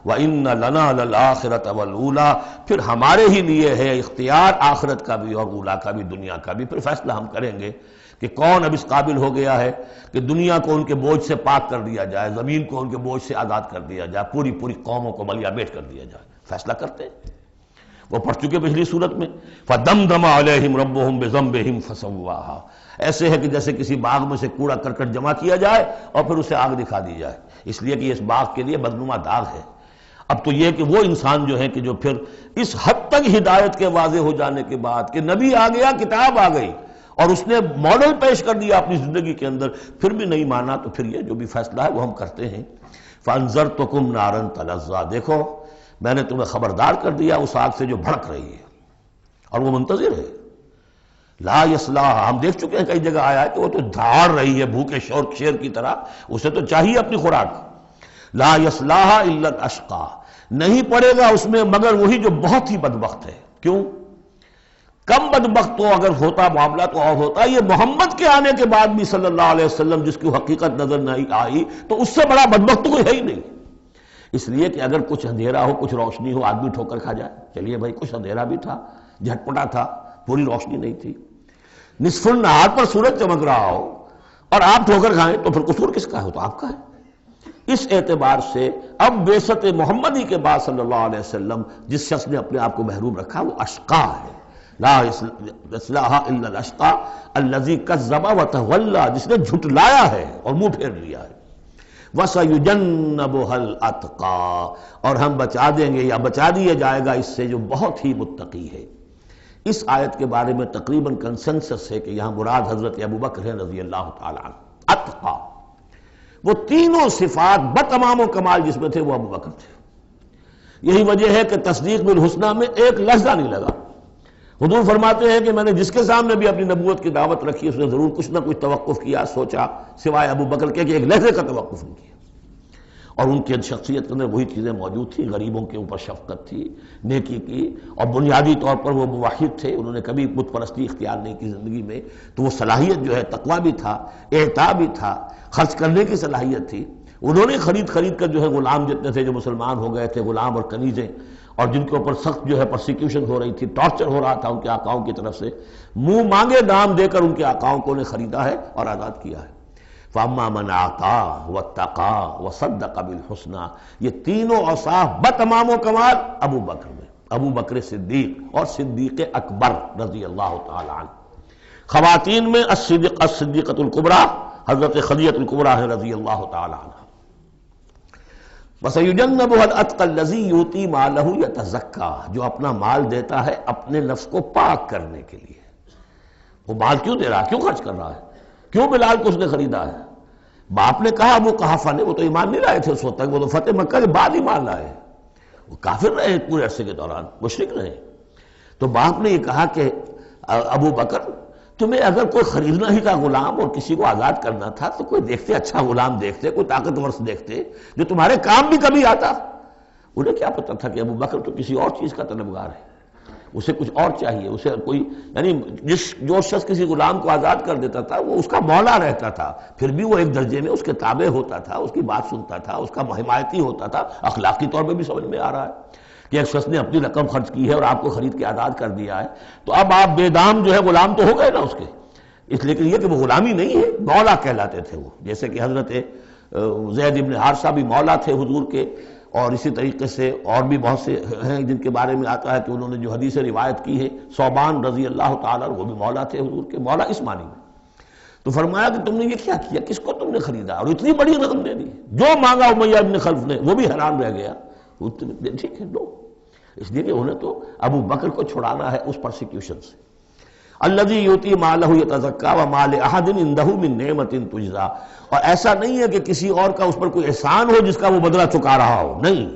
وَإِنَّ لَنَا لَلْآخِرَةَ وَالْأُولَىٰ، پھر ہمارے ہی لیے ہے اختیار آخرت کا بھی اور اولا کا بھی، دنیا کا بھی، پھر فیصلہ ہم کریں گے کہ کون اب اس قابل ہو گیا ہے کہ دنیا کو ان کے بوجھ سے پاک کر دیا جائے، زمین کو ان کے بوجھ سے آزاد کر دیا جائے، پوری قوموں کو ملیا بیٹ کر دیا جائے، فیصلہ کرتے ہیں۔ وہ پڑھ چکے پچھلی صورت میں، فَدَمْدَمَ عَلَيْهِمْ رَبُّهُمْ بِذَنبِهِمْ فَسَوَّاهَا، ایسے ہے کہ جیسے کسی باغ میں سے کوڑا کرکٹ جمع کیا جائے اور پھر اسے آگ دکھا دی جائے، اس لیے کہ اس باغ کے لیے بدنما داغ ہے۔ اب تو یہ کہ وہ انسان جو ہے کہ جو پھر اس حد تک ہدایت کے واضح ہو جانے کے بعد کہ نبی آ گیا، کتاب آ گئی، اور اس نے ماڈل پیش کر دیا اپنی زندگی کے اندر، پھر بھی نہیں مانا تو پھر یہ جو بھی فیصلہ ہے وہ ہم کرتے ہیں۔ فَأَنذَرْتُكُمْ نَارًا تَلَظَّىٰ، دیکھو میں نے تمہیں خبردار کر دیا اس آگ سے جو بھڑک رہی ہے اور وہ منتظر ہے۔ لا یصلاھا، ہم دیکھ چکے ہیں کئی جگہ آیا ہے کہ وہ تو دھاڑ رہی ہے بھوکے شیر کی طرح، اسے تو چاہیے اپنی خوراک۔ لا یصلاھا الا الاشقی، نہیں پڑے گا اس میں مگر وہی جو بہت ہی بدبخت ہے۔ کیوں؟ کم بدبخت تو اگر ہوتا معاملہ تو اور ہوتا، یہ محمد کے آنے کے بعد بھی صلی اللہ علیہ وسلم جس کی حقیقت نظر نہیں آئی تو اس سے بڑا بدبخت تو کوئی ہے ہی نہیں۔ اس لیے کہ اگر کچھ اندھیرا ہو کچھ روشنی ہو آدمی ٹھوکر کھا جائے، چلیے بھائی کچھ اندھیرا بھی تھا، جھٹپٹا تھا، پوری روشنی نہیں تھی، نصف النہار پر سورج چمک رہا ہو اور آپ ٹھوکر کھائیں تو پھر قصور کس کا ہے؟ تو آپ کا ہے۔ اس اعتبار سے اب بعثت محمدی کے بعد صلی اللہ علیہ وسلم جس شخص نے اپنے آپ کو محروم رکھا وہ اشقا ہے۔ لا یصلاھا الا الاشقی الذی کذب وتولی، جس نے جھٹلایا ہے اور منہ پھیر لیا ہے۔ وَسَيُجَنَّبُهَا الْأَتْقَى، اور ہم بچا دیں گے یا بچا دیا جائے گا اس سے جو بہت ہی متقی ہے۔ اس آیت کے بارے میں تقریباً کنسنسس ہے کہ یہاں مراد حضرت ابوبکر ہیں رضی اللہ تعالیٰ عنہ۔ اتقا، وہ تینوں صفات بتمام و کمال جس میں تھے وہ ابوبکر تھے۔ یہی وجہ ہے کہ تصدیق بالحسنہ میں ایک لحظہ نہیں لگا۔ حضور فرماتے ہیں کہ میں نے جس کے سامنے بھی اپنی نبوت کی دعوت رکھی اس نے ضرور کچھ نہ کچھ توقف کیا، سوچا، سوائے ابوبکر کے کہ ایک لحظے کا توقف نہیں کیا۔ اور ان کی شخصیت کے اندر وہی چیزیں موجود تھیں، غریبوں کے اوپر شفقت تھی، نیکی کی، اور بنیادی طور پر وہ موحد تھے، انہوں نے کبھی بت پرستی اختیار نہیں کی زندگی میں، تو وہ صلاحیت جو ہے تقویٰ بھی تھا، اعطاء بھی تھا، خرچ کرنے کی صلاحیت تھی۔ انہوں نے خرید کر جو ہے غلام جتنے تھے جو مسلمان ہو گئے تھے، غلام اور کنیزیں، اور جن کے اوپر سخت جو ہے پرسیکیوشن ہو رہی تھی، ٹارچر ہو رہا تھا ان کے آقاؤں کی طرف سے، منہ مانگے دام دے کر ان کے آقاؤں کو نے خریدا ہے اور آزاد کیا ہے۔ فَأَمَّا مَنْ أَعْطَىٰ وَاتَّقَىٰ وَصَدَّقَ بِالْحُسْنَىٰ، یہ تینوں اوصاف بتمام و کمال ابو بکر میں، ابو بکر صدیق اور صدیق اکبر رضی اللہ تعالی عنہ۔ خواتین میں الصدیقۃ الکبریٰ حضرت خدیجہ الکبریٰ رضی اللہ تعالی عنہ۔ وَسَيُجَنَّبُهَا الْأَتْقَى الَّذِي يُؤْتِي مَالَهُ يَتَزَكَّىٰ، جو اپنا مال دیتا ہے اپنے نفس کو پاک کرنے کے لیے۔ وہ مال کیوں دے رہا ہے؟ کیوں خرچ کر رہا ہے؟ کیوں بلال کو اس نے خریدا ہے؟ باپ نے کہا ابو قحافہ نے، وہ تو ایمان نہیں لائے تھے اس وقت تک، وہ تو فتح مکہ کے بعد ایمان لائے، وہ کافر رہے پورے عرصے کے دوران، مشرک رہے۔ تو باپ نے یہ کہا کہ ابو بکر تمہیں اگر کوئی خریدنا ہی تھا غلام اور کسی کو آزاد کرنا تھا تو کوئی دیکھتے اچھا غلام دیکھتے، کوئی طاقتور سے دیکھتے جو تمہارے کام بھی کبھی آتا۔ انہیں کیا پتا تھا کہ ابو بکر تو کسی اور چیز کا طلبگار ہے، اسے کچھ اور چاہیے، اسے کوئی یعنی جو شخص کسی غلام کو آزاد کر دیتا تھا وہ اس کا مولا رہتا تھا، پھر بھی وہ ایک درجے میں اس کے تابع ہوتا تھا، اس کی بات سنتا تھا، اس کا حمایتی ہوتا تھا۔ اخلاقی طور پہ بھی سمجھ میں آ رہا ہے کہ ایک شخص نے اپنی رقم خرچ کی ہے اور آپ کو خرید کے آزاد کر دیا ہے تو اب آپ بے دام جو ہے غلام تو ہو گئے نا اس کے، اس لیے کہ یہ کہ وہ غلامی نہیں ہے، مولا کہلاتے تھے وہ، جیسے کہ حضرت زید ابن حارثہ بھی مولا تھے حضور کے، اور اسی طریقے سے اور بھی بہت سے ہیں جن کے بارے میں آتا ہے کہ انہوں نے جو حدیث روایت کی ہے، ثوبان رضی اللہ تعالیٰ وہ بھی مولا تھے حضور کے، مولا اس معنی میں۔ تو فرمایا کہ تم نے یہ کیا کیا، کس کو تم نے خریدا اور اتنی بڑی رقم دے دی؟ جو مانگا امیہ ابن خلف نے وہ بھی حیران رہ گیا، ٹھیک ہے دو، اس لیے کہ انہیں تو ابو بکر کو چھڑانا ہے اس پرسیکیوشن سے۔ الذی یؤتی مالہ یتزکیٰ وما لأحد عندہ من نعمت تجزیٰ، اور ایسا نہیں ہے کہ کسی اور کا اس پر کوئی احسان ہو جس کا وہ بدلہ چکا رہا ہو، نہیں،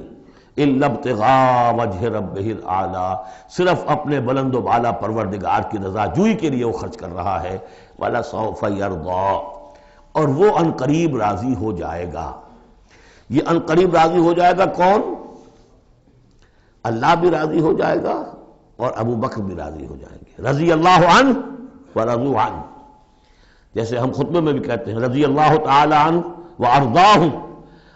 الا ابتغاء وجہ ربہ الاعلیٰ، صرف اپنے بلند و بالا پروردگار کی رضا جوئی کے لیے وہ خرچ کر رہا ہے۔ وَلَسَوْفَ يَرْضَىٰ، اور وہ عنقریب راضی ہو جائے گا۔ یہ عنقریب راضی ہو جائے گا کون؟ اللہ بھی راضی ہو جائے گا اور ابو بکر بھی راضی ہو جائیں گے۔ رضی اللہ عنہ ورضوا عنہ، جیسے ہم خطبے میں بھی کہتے ہیں رضی اللہ تعالی عنہ وارضاہ،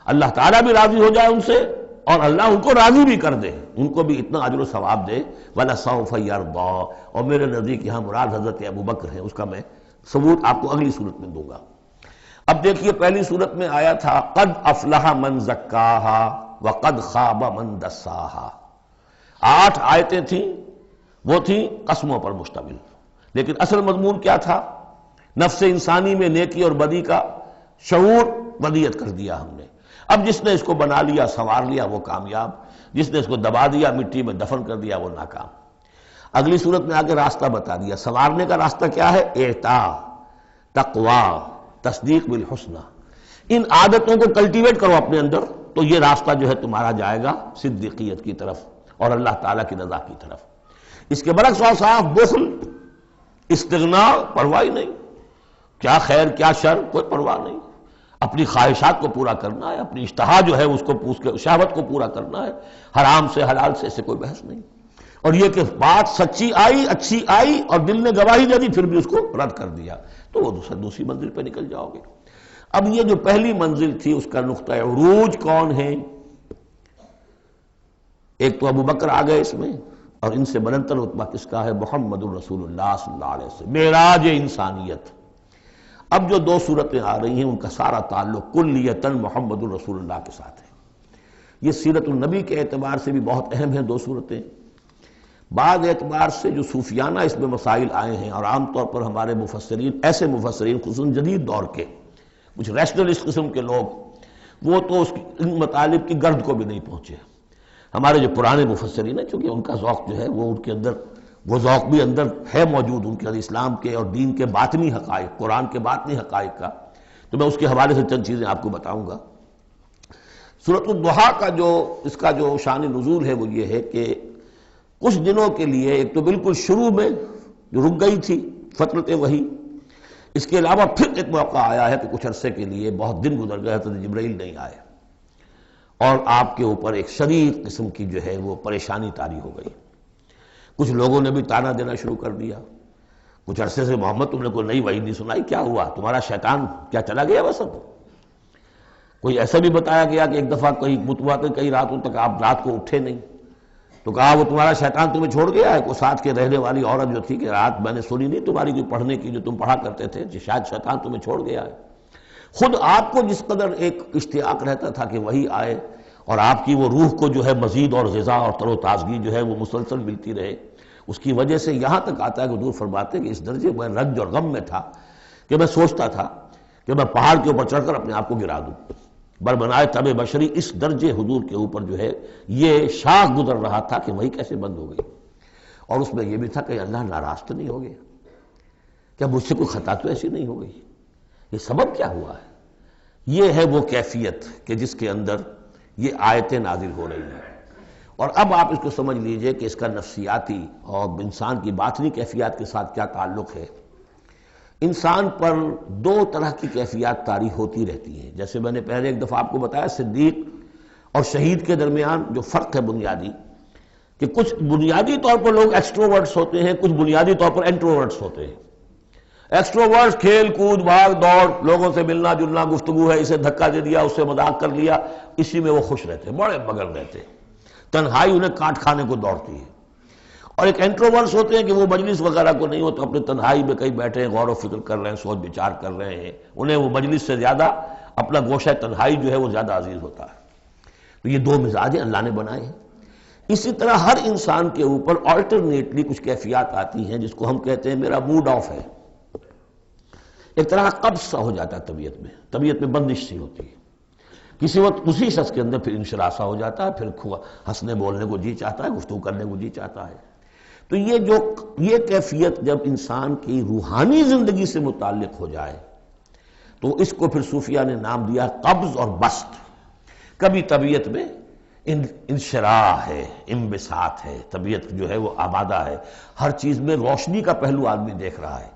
اللہ تعالیٰ بھی راضی ہو جائے ان سے اور اللہ ان کو راضی بھی کر دے، ان کو بھی اتنا اجر و ثواب دے۔ وَلَسَوْفَ يَرْضَىٰ، اور میرے نزدیک یہاں مراد حضرت ابو بکر ہیں، اس کا میں ثبوت آپ کو اگلی صورت میں دوں گا۔ اب دیکھیے پہلی صورت میں آیا تھا قد افلح من زکاہا وقد خاب من دساہا، 8 آیتیں تھیں، وہ تھیں قسموں پر مشتمل، لیکن اصل مضمون کیا تھا؟ نفس انسانی میں نیکی اور بدی کا شعور ودیت کر دیا ہم نے۔ اب جس نے اس کو بنا لیا، سنوار لیا، وہ کامیاب، جس نے اس کو دبا دیا، مٹی میں دفن کر دیا، وہ ناکام۔ اگلی صورت میں آگے راستہ بتا دیا. سنوارنے کا راستہ کیا ہے؟ اعطا، تقوی، تصدیق بالحسنہ. ان عادتوں کو کلٹیویٹ کرو اپنے اندر تو یہ راستہ جو ہے تمہارا جائے گا صدیقیت کی طرف اور اللہ تعالیٰ کی رضا کی طرف. اس کے برعکس اور صاف بخل، استغنا، پرواہ ہی نہیں. کیا خیر کیا شر کوئی پرواہ نہیں. اپنی خواہشات کو پورا کرنا ہے، اپنی اشتہا جو ہے اس کو شہوت کو پورا کرنا ہے، حرام سے حلال سے کوئی بحث نہیں. اور یہ کہ بات سچی آئی، اچھی آئی اور دل نے گواہی دے دی پھر بھی اس کو رد کر دیا تو وہ دوسری منزل پہ نکل جاؤ گے. اب یہ جو پہلی منزل تھی اس کا نقطہ عروج کون ہے؟ ایک تو ابو بکر آ گئے اس میں، اور ان سے بلندتر رتبہ کس کا ہے؟ محمد الرسول اللہ صلی اللہ علیہ وسلم، معراج انسانیت. اب جو دو صورتیں آ رہی ہیں ان کا سارا تعلق کلیتاً محمد الرسول اللہ کے ساتھ ہے. یہ سیرت النبی کے اعتبار سے بھی بہت اہم ہیں دو صورتیں. بعض اعتبار سے جو صوفیانہ اس میں مسائل آئے ہیں، اور عام طور پر ہمارے مفسرین، ایسے مفسرین خصوصاً جدید دور کے کچھ ریشنلسٹ قسم کے لوگ، وہ تو ان مطالب کی گرد کو بھی نہیں پہنچے. ہمارے جو پرانے مفسرین ہیں چونکہ ان کا ذوق جو ہے وہ ان کے اندر، وہ ذوق بھی اندر ہے موجود ان کے اندر، اسلام کے اور دین کے باطنی حقائق، قرآن کے باطنی حقائق کا. تو میں اس کے حوالے سے چند چیزیں آپ کو بتاؤں گا. سورۃ الضحیٰ کا جو اس کا جو شان نزول ہے وہ یہ ہے کہ کچھ دنوں کے لیے، ایک تو بالکل شروع میں جو رک گئی تھی فترت وحی، اس کے علاوہ پھر ایک موقع آیا ہے کہ کچھ عرصے کے لیے بہت دن گزر گئے حضرت جبرائیل نہیں آئے اور آپ کے اوپر ایک شدید قسم کی جو ہے وہ پریشانی طاری ہو گئی. کچھ لوگوں نے بھی تانا دینا شروع کر دیا. کچھ عرصے سے محمد تم نے کوئی نئی وحی نہیں سنائی، کیا ہوا؟ تمہارا شیطان کیا چلا گیا بس؟ اب کوئی ایسا بھی بتایا گیا کہ ایک دفعہ کہیں متواتر کئی راتوں تک آپ رات کو اٹھے نہیں، تو کہا وہ تمہارا شیطان تمہیں چھوڑ گیا ہے. کوئی ساتھ کے رہنے والی عورت جو تھی کہ رات میں نے سنی نہیں تمہاری کوئی پڑھنے کی جو تم پڑھا کرتے تھے، شاید شیطان تمہیں چھوڑ گیا ہے. خود آپ کو جس قدر ایک اشتیاق رہتا تھا کہ وہی آئے اور آپ کی وہ روح کو جو ہے مزید اور غذا اور تر و تازگی جو ہے وہ مسلسل ملتی رہے، اس کی وجہ سے یہاں تک آتا ہے کہ حضور فرماتے ہیں کہ اس درجے میں رنج اور غم میں تھا کہ میں سوچتا تھا کہ میں پہاڑ کے اوپر چڑھ کر اپنے آپ کو گرا دوں. بربنائے طب بشری اس درجے حضور کے اوپر جو ہے یہ شاخ گزر رہا تھا کہ وہی کیسے بند ہو گئی. اور اس میں یہ بھی تھا کہ اللہ ناراض تو نہیں ہو گیا، کیا مجھ سے کوئی خطا تو ایسی نہیں ہو گئی؟ یہ سبب کیا ہوا ہے؟ یہ ہے وہ کیفیت کہ جس کے اندر یہ آیتیں نازل ہو رہی ہیں. اور اب آپ اس کو سمجھ لیجئے کہ اس کا نفسیاتی اور انسان کی باطنی کیفیات کے ساتھ کیا تعلق ہے. انسان پر دو طرح کی کیفیات طاری ہوتی رہتی ہیں. جیسے میں نے پہلے ایک دفعہ آپ کو بتایا صدیق اور شہید کے درمیان جو فرق ہے بنیادی، کہ کچھ بنیادی طور پر لوگ ایکسٹروورٹس ہوتے ہیں، کچھ بنیادی طور پر انٹروورٹس ہوتے ہیں. ایکسٹروورٹس کھیل کود بھاگ دوڑ، لوگوں سے ملنا جلنا، گفتگو ہے، اسے دھکا دے دیا، اس سے مذاق کر لیا، اسی میں وہ خوش رہتے ہیں، بڑے مگن رہتے ہیں. تنہائی انہیں کاٹ کھانے کو دوڑتی ہے. اور ایک انٹروورٹس ہوتے ہیں کہ وہ مجلس وغیرہ کو نہیں ہوتے، اپنے تنہائی میں کہیں بیٹھے ہیں، غور و فکر کر رہے ہیں، سوچ بچار کر رہے ہیں. انہیں وہ مجلس سے زیادہ اپنا گوشہ تنہائی جو ہے وہ زیادہ عزیز ہوتا ہے. تو یہ دو مزاج اللہ نے بنائے ہیں. اسی طرح ہر انسان کے اوپر آلٹرنیٹلی کچھ کیفیات آتی ہیں جس کو ہم کہتے ہیں میرا موڈ آف ہے. ایک طرح کا قبض سا ہو جاتا ہے طبیعت میں بندش سی ہوتی ہے. کسی وقت اسی شخص کے اندر پھر انشراح سا ہو جاتا ہے، پھر ہنسنے بولنے کو جی چاہتا ہے، گفتگو کرنے کو جی چاہتا ہے. تو یہ کیفیت جب انسان کی روحانی زندگی سے متعلق ہو جائے تو اس کو پھر صوفیہ نے نام دیا قبض اور بسط. کبھی طبیعت میں انشراح ہے، انبساط ہے، طبیعت جو ہے وہ آبادہ ہے، ہر چیز میں روشنی کا پہلو آدمی دیکھ رہا ہے.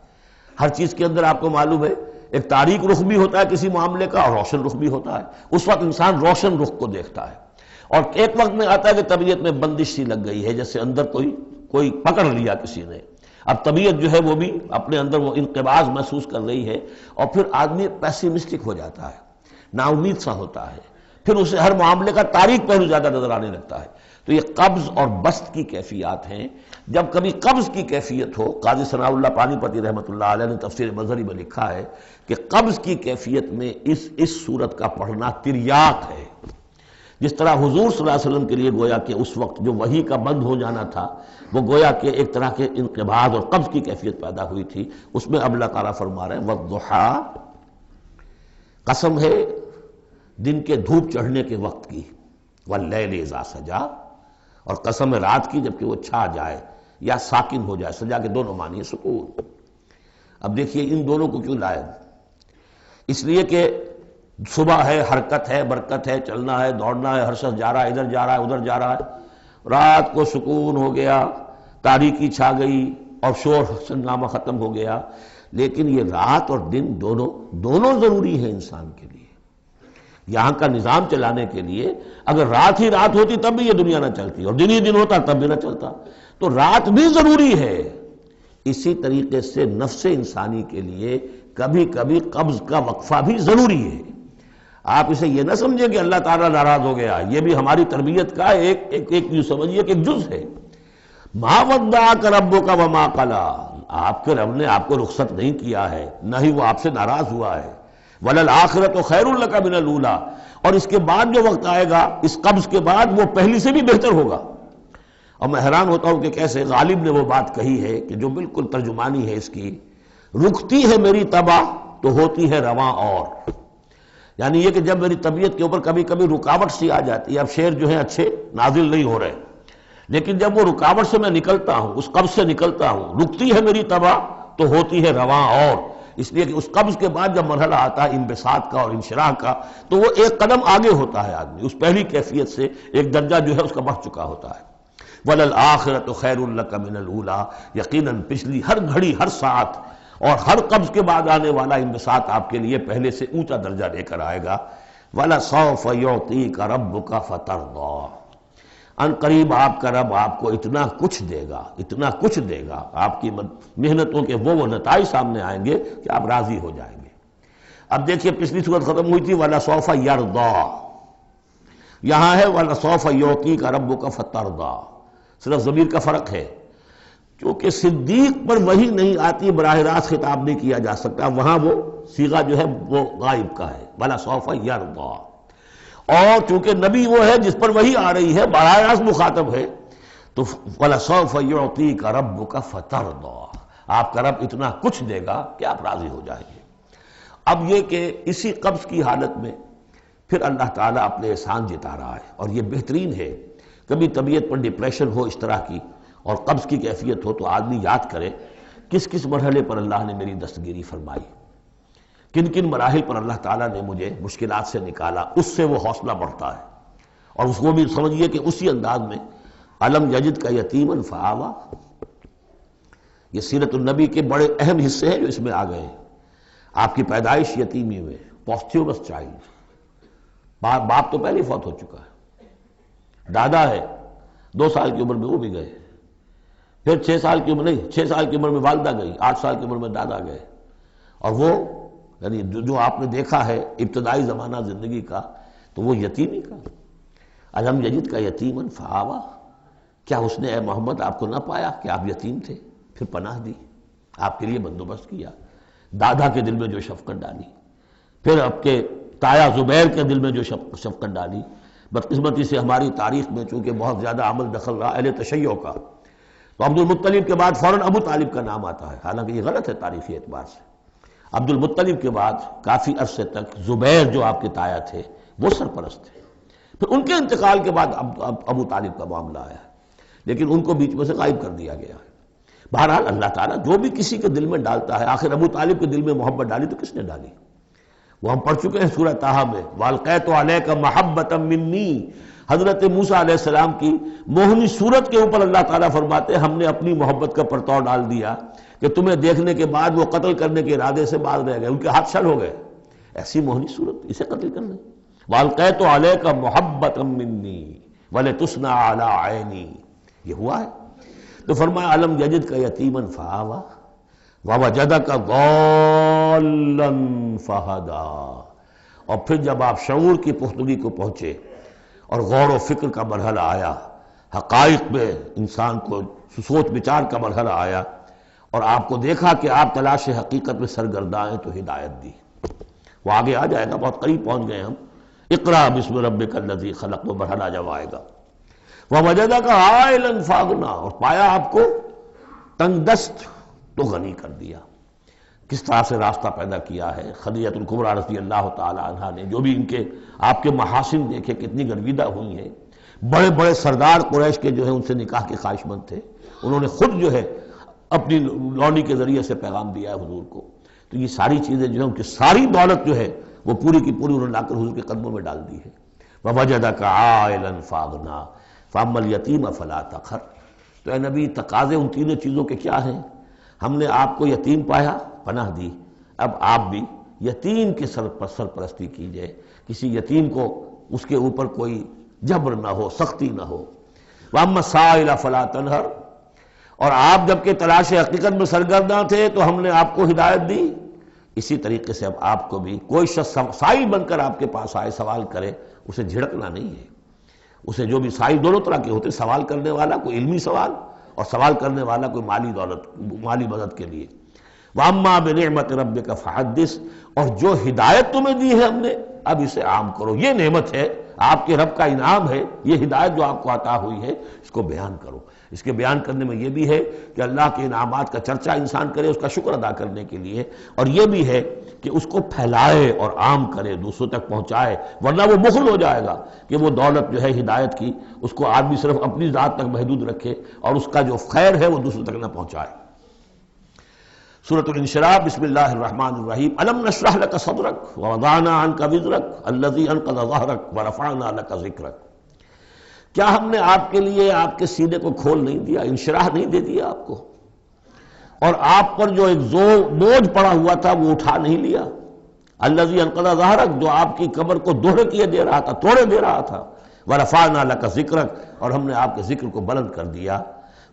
ہر چیز کے اندر آپ کو معلوم ہے ایک تاریک رخ بھی ہوتا ہے کسی معاملے کا اور روشن رخ بھی ہوتا ہے. اس وقت انسان روشن رخ کو دیکھتا ہے. اور ایک وقت میں آتا ہے کہ طبیعت میں بندش سی لگ گئی ہے، جیسے اندر کوئی پکڑ لیا کسی نے. اب طبیعت جو ہے وہ بھی اپنے اندر وہ انقباض محسوس کر رہی ہے اور پھر آدمی پیسیمسٹک ہو جاتا ہے، نا امید سا ہوتا ہے، پھر اسے ہر معاملے کا تاریک پہلو زیادہ نظر آنے لگتا ہے. تو یہ قبض اور بسط کی کیفیات ہیں. جب کبھی قبض کی کیفیت ہو، قاضی ثناء اللہ پانی پتی رحمۃ اللہ علیہ نے تفسیر مظہری میں لکھا ہے کہ قبض کی کیفیت میں اس صورت کا پڑھنا تریاق ہے. جس طرح حضور صلی اللہ علیہ وسلم کے لیے گویا کہ اس وقت جو وحی کا بند ہو جانا تھا وہ گویا کہ ایک طرح کے انقباض اور قبض کی کیفیت پیدا ہوئی تھی. اس میں اب اللہ تعالیٰ فرما رہے ہیں والضحیٰ، قسم ہے دن کے دھوپ چڑھنے کے وقت کی، واللیل اذا سجا، اور قسم ہے رات کی جبکہ وہ چھا جائے. یا ساکن ہو جائے. سجا کے دونوں معنی ہے سکون. اب دیکھیے ان دونوں کو کیوں لائے؟ اس لیے کہ صبح ہے، حرکت ہے، برکت ہے، چلنا ہے، دوڑنا ہے، ہر شخص جا رہا ہے، ادھر جا رہا ہے، ادھر جا رہا ہے. رات کو سکون ہو گیا، تاریکی چھا گئی اور شور ہنگامہ ختم ہو گیا. لیکن یہ رات اور دن دونوں ضروری ہیں انسان کے لیے. یہاں کا نظام چلانے کے لیے اگر رات ہی رات ہوتی تب بھی یہ دنیا نہ چلتی، اور دن ہی دن ہوتا تب بھی نہ چلتا. تو رات بھی ضروری ہے. اسی طریقے سے نفس انسانی کے لیے کبھی کبھی قبض کا وقفہ بھی ضروری ہے. آپ اسے یہ نہ سمجھیں کہ اللہ تعالیٰ ناراض ہو گیا، یہ بھی ہماری تربیت کا ایک یوں سمجھیے کہ ایک جز ہے. ما ودعک ربک وما قلی، آپ کے رب نے آپ کو رخصت نہیں کیا ہے، نہ ہی وہ آپ سے ناراض ہوا ہے. وَلَلْآخِرَةُ خَيْرٌ لَكَ مِنَ الْأُولَىٰ، اور اس کے بعد جو وقت آئے گا اس قبض کے بعد وہ پہلی سے بھی بہتر ہوگا. اور میں حیران ہوتا ہوں کہ کیسے غالب نے وہ بات کہی ہے کہ جو بالکل ترجمانی ہے اس کی، رکتی ہے میری تباہ تو ہوتی ہے رواں اور. یعنی یہ کہ جب میری طبیعت کے اوپر کبھی کبھی رکاوٹ سی آ جاتی ہے، اب شعر جو ہے اچھے نازل نہیں ہو رہے، لیکن جب وہ رکاوٹ سے میں نکلتا ہوں، اس قبض سے نکلتا ہوں، رکتی ہے میری تباہ تو ہوتی ہے رواں اور. اس لیے کہ اس قبض کے بعد جب مرحلہ آتا ہے انبساط کا اور انشراح کا، تو وہ ایک قدم آگے ہوتا ہے آدمی، اس پہلی کیفیت سے ایک درجہ جو ہے اس کا بڑھ چکا ہوتا ہے. وَلَلْآخِرَةُ خَيْرٌ لَكَ مِنَ الْأُولَىٰ، یقیناً پچھلی ہر گھڑی، ہر ساعت اور ہر قبض کے بعد آنے والا انبساط آپ کے لیے پہلے سے اونچا درجہ لے کر آئے گا. وَلَسَوْفَ يُعْطِيكَ رَبُّكَ فَتَرْضَىٰ، ان قریب آپ کا رب آپ کو اتنا کچھ دے گا، اتنا کچھ دے گا، آپ کی محنتوں کے وہ نتائج سامنے آئیں گے کہ آپ راضی ہو جائیں گے. اب دیکھیے پچھلی صورت ختم ہوئی تھی وَلَسَوْفَ يَرْضَىٰ، یہاں ہے وَلَسَوْفَ يُعْطِيكَ رَبُّكَ فَتَرْضَىٰ. صرف ضمیر کا فرق ہے، کیونکہ صدیق پر وحی نہیں آتی، براہ راست خطاب نہیں کیا جا سکتا، وہاں وہ صیغہ جو ہے وہ غائب کا ہے وَلَسَوْفَ يَرْضَىٰ. اور چونکہ نبی وہ ہے جس پر وحی آ رہی ہے، براہ راست مخاطب ہے، تو وَلَسَوْفَ يُعْطِيكَ رَبُّكَ فَتَرْضَىٰ، آپ کا رب اتنا کچھ دے گا کہ آپ راضی ہو جائیں گے. اب یہ کہ اسی قبض کی حالت میں پھر اللہ تعالیٰ اپنے احسان جتا رہا ہے، اور یہ بہترین ہے. کبھی طبیعت پر ڈپریشن ہو اس طرح کی اور قبض کی کیفیت ہو تو آدمی یاد کرے کس کس مرحلے پر اللہ نے میری دستگیری فرمائی، کن کن مراحل پر اللہ تعالیٰ نے مجھے مشکلات سے نکالا. اس سے وہ حوصلہ بڑھتا ہے. اور اس کو بھی سمجھیے کہ اسی انداز میں علم یجد کا یتیماً فآویٰ، یہ سیرت النبی کے بڑے اہم حصے ہیں جو اس میں آ گئے ہیں. آپ کی پیدائش یتیمی میں، پوسٹیومس چائلڈ، باپ تو پہلے فوت ہو چکا ہے، دادا ہے 2 سال کی عمر میں وہ بھی گئے، پھر 6 سال کی عمر نہیں 6 سال کی عمر میں والدہ گئی، 8 سال کی عمر میں دادا گئے. اور وہ یعنی جو آپ نے دیکھا ہے ابتدائی زمانہ زندگی کا، تو وہ یتیمی کا. الم یجد کا یتیماً فآویٰ، کیا اس نے اے محمد آپ کو نہ پایا کہ آپ یتیم تھے، پھر پناہ دی، آپ کے لیے بندوبست کیا، دادا کے دل میں جو شفقت ڈالی، پھر آپ کے تایا زبیر کے دل میں جو شفقت ڈالی. بدقسمتی سے ہماری تاریخ میں چونکہ بہت زیادہ عمل دخل رہا اہل تشیع کا، تو عبد المطلب کے بعد فوراً ابو طالب کا نام آتا ہے، حالانکہ یہ غلط ہے تاریخی اعتبار سے. عبد المطلب کے بعد کافی عرصے تک زبیر جو آپ کے تایا تھے وہ سرپرست تھے، پھر ان کے انتقال کے بعد ابو طالب کا معاملہ آیا، لیکن ان کو بیچ میں سے غائب کر دیا گیا ہے. بہرحال اللہ تعالیٰ جو بھی کسی کے دل میں ڈالتا ہے، آخر ابو طالب کے دل میں محبت ڈالی تو کس نے ڈالی؟ وہ ہم پڑھ چکے ہیں سورہ طٰہٰ میں، وَأَلْقَيْتُ عَلَيْكَ مَحَبَّةً مِّنِّي. حضرت موسیٰ علیہ السلام کی موہنی صورت کے اوپر اللہ تعالیٰ فرماتے ہیں ہم نے اپنی محبت کا پرتو ڈال دیا کہ تمہیں دیکھنے کے بعد وہ قتل کرنے کے ارادے سے باز رہ گئے، ان کے ہاتھ شل ہو گئے. ایسی موہنی صورت، اسے قتل کرنا. وَأَلْقَيْتُ عَلَيْكَ مَحَبَّةً مِّنِّي وَلِتُصْنَعَ عَلَىٰ عَيْنِي، یہ ہوا ہے. تو فرمایا الم یجد کا یتیماً فآویٰ ووجدک ضالاً فہدیٰ. اور پھر جب آپ شعور کی پختگی کو پہنچے اور غور و فکر کا مرحلہ آیا، حقائق میں انسان کو سوچ بچار کا مرحلہ آیا، اور آپ کو دیکھا کہ آپ تلاش حقیقت میں سرگرداں ہیں، تو ہدایت دی. وہ آگے آ جائے گا، بہت قریب پہنچ گئے ہم. اقرأ بسم ربک الذی خلق، وہ مرحلہ جب آئے گا. ووجدک عائلاً فاغنیٰ، اور پایا آپ کو تنگ دست تو غنی کر دیا. کس طرح سے راستہ پیدا کیا ہے. خدیجہ الکبریٰ رضی اللہ تعالی عنہا نے جو بھی ان کے آپ کے محاسن دیکھے کتنی گرویدہ ہوئی ہیں. بڑے بڑے سردار قریش کے جو ہے ان سے نکاح کے خواہش مند تھے، انہوں نے خود جو ہے اپنی لونی کے ذریعے سے پیغام دیا ہے حضور کو. تو یہ ساری چیزیں جو ہے ان کی ساری دولت جو ہے وہ پوری کی پوری انہوں نے لا کر حضور کے قدموں میں ڈال دی ہے. وَوَجَدَكَ عَائِلًا فَأَغْنَىٰ فَأَمَّا الْيَتِيمَ فَلَا تَقْهَرْ. تو اے نبی تقاضے ان تینوں چیزوں کے کیا ہیں؟ ہم نے آپ کو یتیم پایا، پناہ دی، اب آپ بھی یتیم کے سرپرستی کیجئے، کسی یتیم کو اس کے اوپر کوئی جبر نہ ہو، سختی نہ ہو. وَأَمَّا السَّائِلَ فَلَا تَنْهَرْ. اور آپ جبکہ تلاش حقیقت میں سرگرداں تھے تو ہم نے آپ کو ہدایت دی، اسی طریقے سے اب آپ کو بھی کوئی شخص سائل بن کر آپ کے پاس آئے سوال کرے، اسے جھڑکنا نہیں ہے. اسے جو بھی سائل دونوں طرح کے ہوتے، سوال کرنے والا کوئی علمی سوال اور سوال کرنے والا کوئی مالی مدد کے لیے. وَأَمَّا بِنِعْمَةِ رَبِّكَ فَحَدِّثْ. اور جو ہدایت تمہیں دی ہے ہم نے اب اسے عام کرو، یہ نعمت ہے، آپ کے رب کا انعام ہے، یہ ہدایت جو آپ کو عطا ہوئی ہے اس کو بیان کرو. اس کے بیان کرنے میں یہ بھی ہے کہ اللہ کے انعامات کا چرچا انسان کرے اس کا شکر ادا کرنے کے لیے، اور یہ بھی ہے کہ اس کو پھیلائے اور عام کرے، دوسروں تک پہنچائے، ورنہ وہ بخل ہو جائے گا کہ وہ دولت جو ہے ہدایت کی اس کو آدمی صرف اپنی ذات تک محدود رکھے اور اس کا جو خیر ہے وہ دوسروں تک نہ پہنچائے. سورۃ الانشراح، بسم اللہ الرحمن الرحیم. الم نشرح لک صدرک ووضعنا عنک وزرک الذی انقض ظہرک ورفعنا لک ذکرک. کیا ہم نے آپ کے لیے آپ کے سینے کو کھول نہیں دیا، انشراح نہیں دے دیا آپ کو، اور آپ پر جو ایک بوجھ پڑا ہوا تھا وہ اٹھا نہیں لیا. الذی انقض ظہرک، جو آپ کی کمر کو دوہرے کیے دے رہا تھا، توڑے دے رہا تھا. ورفعنا لک ذکرک، اور ہم نے آپ کے ذکر کو بلند کر دیا.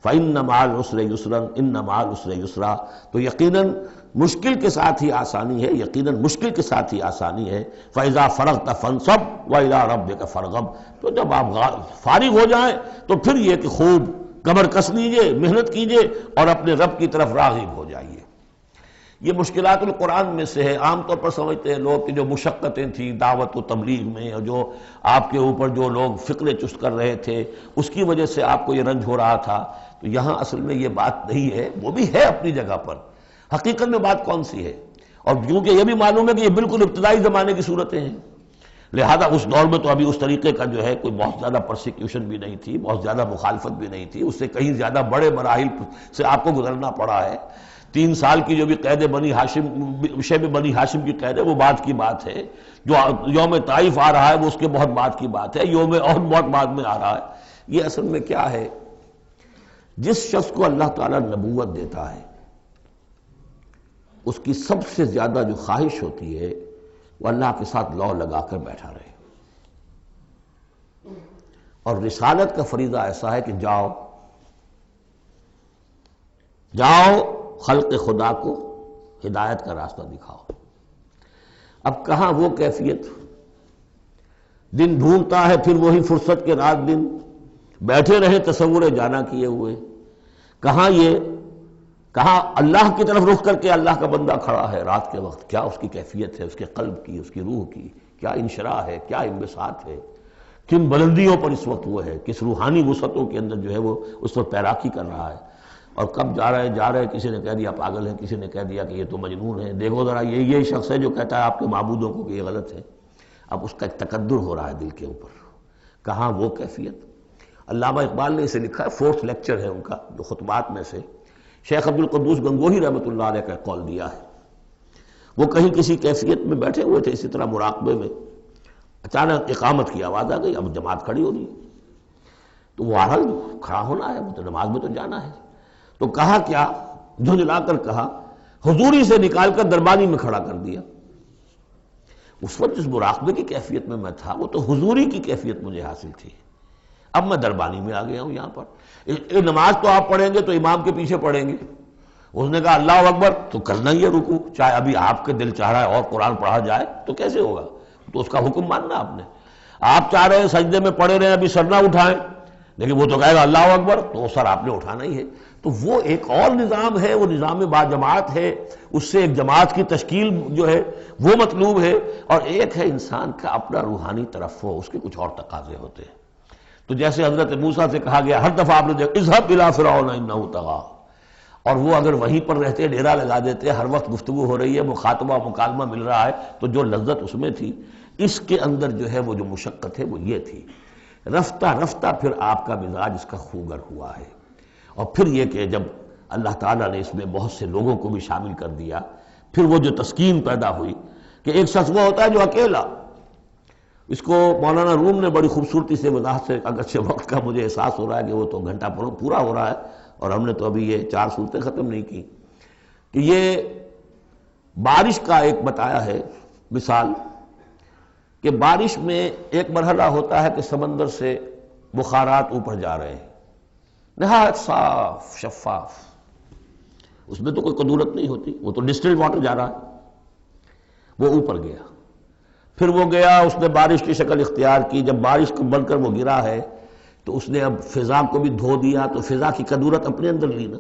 فَإِنَّ مَعَ الْعُسْرِ يُسْرًا إِنَّ مَعَ الْعُسْرِ يُسْرًا. تو یقیناً مشکل کے ساتھ ہی آسانی ہے، یقیناً مشکل کے ساتھ ہی آسانی ہے. فَإِذَا فَرَغْتَ فَانْصَبْ وَإِلَىٰ رَبِّكَ فَارْغَب. تو جب آپ فارغ ہو جائیں تو پھر یہ کہ خوب کمر کس لیجئے، محنت کیجئے اور اپنے رب کی طرف راغب ہو جائیے. یہ مشکلات القرآن میں سے ہے. عام طور پر سمجھتے ہیں لوگ کہ جو مشقتیں تھیں دعوت و تبلیغ میں، اور جو آپ کے اوپر جو لوگ فکرے چست کر رہے تھے اس کی وجہ سے آپ کو یہ رنج ہو رہا تھا. تو یہاں اصل میں یہ بات نہیں ہے، وہ بھی ہے اپنی جگہ پر. حقیقت میں بات کون سی ہے؟ اور کیونکہ یہ بھی معلوم ہے کہ یہ بالکل ابتدائی زمانے کی صورتیں ہیں، لہذا اس دور میں تو ابھی اس طریقے کا جو ہے کوئی بہت زیادہ پرسیکیوشن بھی نہیں تھی، بہت زیادہ مخالفت بھی نہیں تھی. اس سے کہیں زیادہ بڑے مراحل سے آپ کو گزرنا پڑا ہے. 3 سال کی جو بھی قید بنی ہاشم، شیب بنی ہاشم کی قید ہے، وہ بعد کی بات ہے. جو یوم طائف آ رہا ہے وہ اس کے بہت بعد کی بات ہے. یوم احد بہت بعد میں آ رہا ہے. یہ اصل میں کیا ہے؟ جس شخص کو اللہ تعالیٰ نبوت دیتا ہے اس کی سب سے زیادہ جو خواہش ہوتی ہے وہ اللہ کے ساتھ لو لگا کر بیٹھا رہے. اور رسالت کا فریضہ ایسا ہے کہ جاؤ خلق خدا کو ہدایت کا راستہ دکھاؤ. اب کہاں وہ کیفیت؟ دن ڈھونڈتا ہے پھر وہی فرصت کے رات دن بیٹھے رہے تصور جانا کیے ہوئے. کہاں اللہ کی طرف رخ کر کے اللہ کا بندہ کھڑا ہے رات کے وقت. کیا اس کی کیفیت ہے، اس کے قلب کی، اس کی روح کی، کیا انشراح ہے، کیا انبساط ہے، کن بلندیوں پر اس وقت وہ ہے، کس روحانی وسعتوں کے اندر جو ہے وہ اس وقت پیراکی کر رہا ہے. اور کب جا رہے کسی نے کہہ دیا پاگل ہے، کسی نے کہہ دیا کہ یہ تو مجنون ہے. دیکھو ذرا یہی شخص ہے جو کہتا ہے آپ کے معبودوں کو کہ یہ غلط ہے. اب اس کا ایک تقدر ہو رہا ہے دل کے اوپر. کہاں وہ کیفیت؟ علامہ اقبال نے اسے لکھا ہے، 4th لیکچر ہے ان کا جو خطبات میں سے شیخ عبد القدوس گنگوہی رحمۃ اللہ علیہ کا قول دیا ہے. وہ کہیں کسی کیفیت میں بیٹھے ہوئے تھے اسی طرح مراقبے میں، اچانک اقامت کی آواز آ گئی. اب جماعت کھڑی ہو رہی ہے تو وہ آرہل کھڑا ہونا ہے، تو نماز میں تو جانا ہے. تو کہا کیا، جھنجلا کر کہا، حضوری سے نکال کر دربانی میں کھڑا کر دیا. اس وقت جس مراقبے کی کیفیت میں تھا وہ تو حضوری کی کیفیت مجھے حاصل تھی. اب میں دربانی میں آ گیا ہوں. یہاں پر نماز تو آپ پڑھیں گے تو امام کے پیچھے پڑھیں گے. اس نے کہا اللہ اکبر تو کرنا ہی ہے رکوع، چاہے ابھی آپ کے دل چاہ رہا ہے اور قرآن پڑھا جائے تو کیسے ہوگا؟ تو اس کا حکم ماننا آپ نے. آپ چاہ رہے ہیں سجدے میں پڑے رہے ابھی سر نہ اٹھائیں، لیکن وہ تو کہے گا اللہ اکبر، تو وہ سر آپ نے اٹھانا ہی ہے. تو وہ ایک اور نظام ہے، وہ نظام با جماعت ہے. اس سے ایک جماعت کی تشکیل جو ہے وہ مطلوب ہے، اور ایک ہے انسان کا اپنا روحانی ترفع، اس کے کچھ اور تقاضے ہوتے ہیں. تو جیسے حضرت موسیٰ سے کہا گیا ہر دفعہ آپ نے دیکھا اذهب الى فرعون انه طغى، اور وہ اگر وہیں پر رہتے ڈیرا لگا دیتے، ہر وقت گفتگو ہو رہی ہے، مخاطبہ مکالمہ مل رہا ہے، تو جو لذت اس میں تھی، اس کے اندر جو ہے وہ جو مشقت ہے وہ یہ تھی رفتہ رفتہ پھر آپ کا مزاج اس کا خوگر ہوا ہے، اور پھر یہ کہ جب اللہ تعالیٰ نے اس میں بہت سے لوگوں کو بھی شامل کر دیا، پھر وہ جو تسکین پیدا ہوئی کہ ایک شخص وہ ہوتا ہے جو اکیلا، اس کو مولانا روم نے بڑی خوبصورتی سے وضاحت سے، اگرچہ وقت کا مجھے احساس ہو رہا ہے کہ وہ تو گھنٹہ پورا ہو رہا ہے اور ہم نے تو ابھی یہ 4 صورتیں ختم نہیں کی، کہ یہ بارش کا ایک بتایا ہے مثال کہ بارش میں ایک مرحلہ ہوتا ہے کہ سمندر سے بخارات اوپر جا رہے ہیں، نہایت صاف شفاف، اس میں تو کوئی قدورت نہیں ہوتی، وہ تو ڈسٹلڈ واٹر جا رہا ہے، وہ اوپر گیا، پھر وہ گیا، اس نے بارش کی شکل اختیار کی، جب بارش کو بن کر وہ گرا ہے تو اس نے اب فضا کو بھی دھو دیا، تو فضا کی قدورت اپنے اندر لی نا،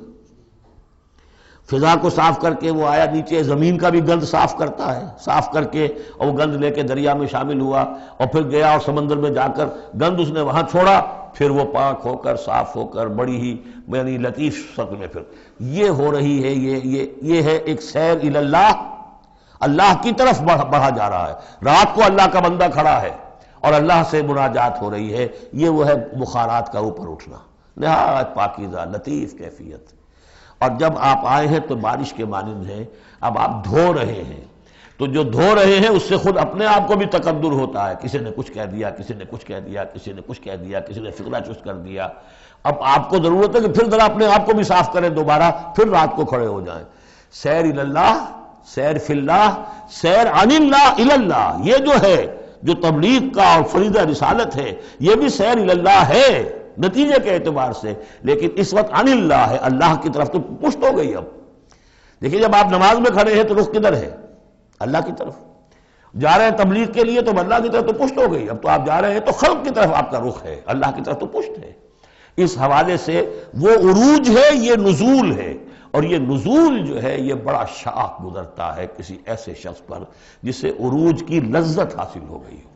فضا کو صاف کر کے وہ آیا نیچے، زمین کا بھی گند صاف کرتا ہے، صاف کر کے اور وہ گند لے کے دریا میں شامل ہوا، اور پھر گیا اور سمندر میں جا کر گند اس نے وہاں چھوڑا، پھر وہ پاک ہو کر صاف ہو کر بڑی ہی یعنی لطیف شکل میں پھر یہ ہو رہی ہے، یہ ہے ایک سیر الی اللہ، اللہ کی طرف بڑھا جا رہا ہے، رات کو اللہ کا بندہ کھڑا ہے اور اللہ سے مناجات ہو رہی ہے، یہ وہ ہے بخارات کا اوپر اٹھنا، نہایت پاکیزہ لطیف کیفیت۔ اور جب آپ آئے ہیں تو بارش کے مانند ہیں، اب آپ دھو رہے ہیں، تو جو دھو رہے ہیں اس سے خود اپنے آپ کو بھی تقدر ہوتا ہے، کسی نے کچھ کہہ دیا، کسی نے کچھ کہہ دیا، کسی نے کچھ کہہ دیا، کسی نے فکرہ چست کر دیا، اب آپ کو ضرورت ہے کہ پھر ذرا اپنے آپ کو بھی صاف کریں دوبارہ، پھر رات کو کھڑے ہو جائیں، سیر الی اللہ، سیر فی اللہ، سیر عن اللہ الی اللہ، یہ جو ہے جو تبلیغ کا اور فریضہ رسالت ہے یہ بھی سیر الی اللہ ہے نتیجے کے اعتبار سے، لیکن اس وقت عن اللہ ہے، اللہ کی طرف تو پشت ہو گئی۔ اب دیکھیے جب آپ نماز میں کھڑے ہیں تو رخ کدھر ہے؟ اللہ کی طرف، جا رہے ہیں تبلیغ کے لیے تو اللہ کی طرف تو پشت ہو گئی، اب تو آپ جا رہے ہیں تو خلق کی طرف آپ کا رخ ہے، اللہ کی طرف تو پشت ہے۔ اس حوالے سے وہ عروج ہے، یہ نزول ہے، اور یہ نزول جو ہے یہ بڑا شاق گزرتا ہے کسی ایسے شخص پر جسے عروج کی لذت حاصل ہو گئی ہو،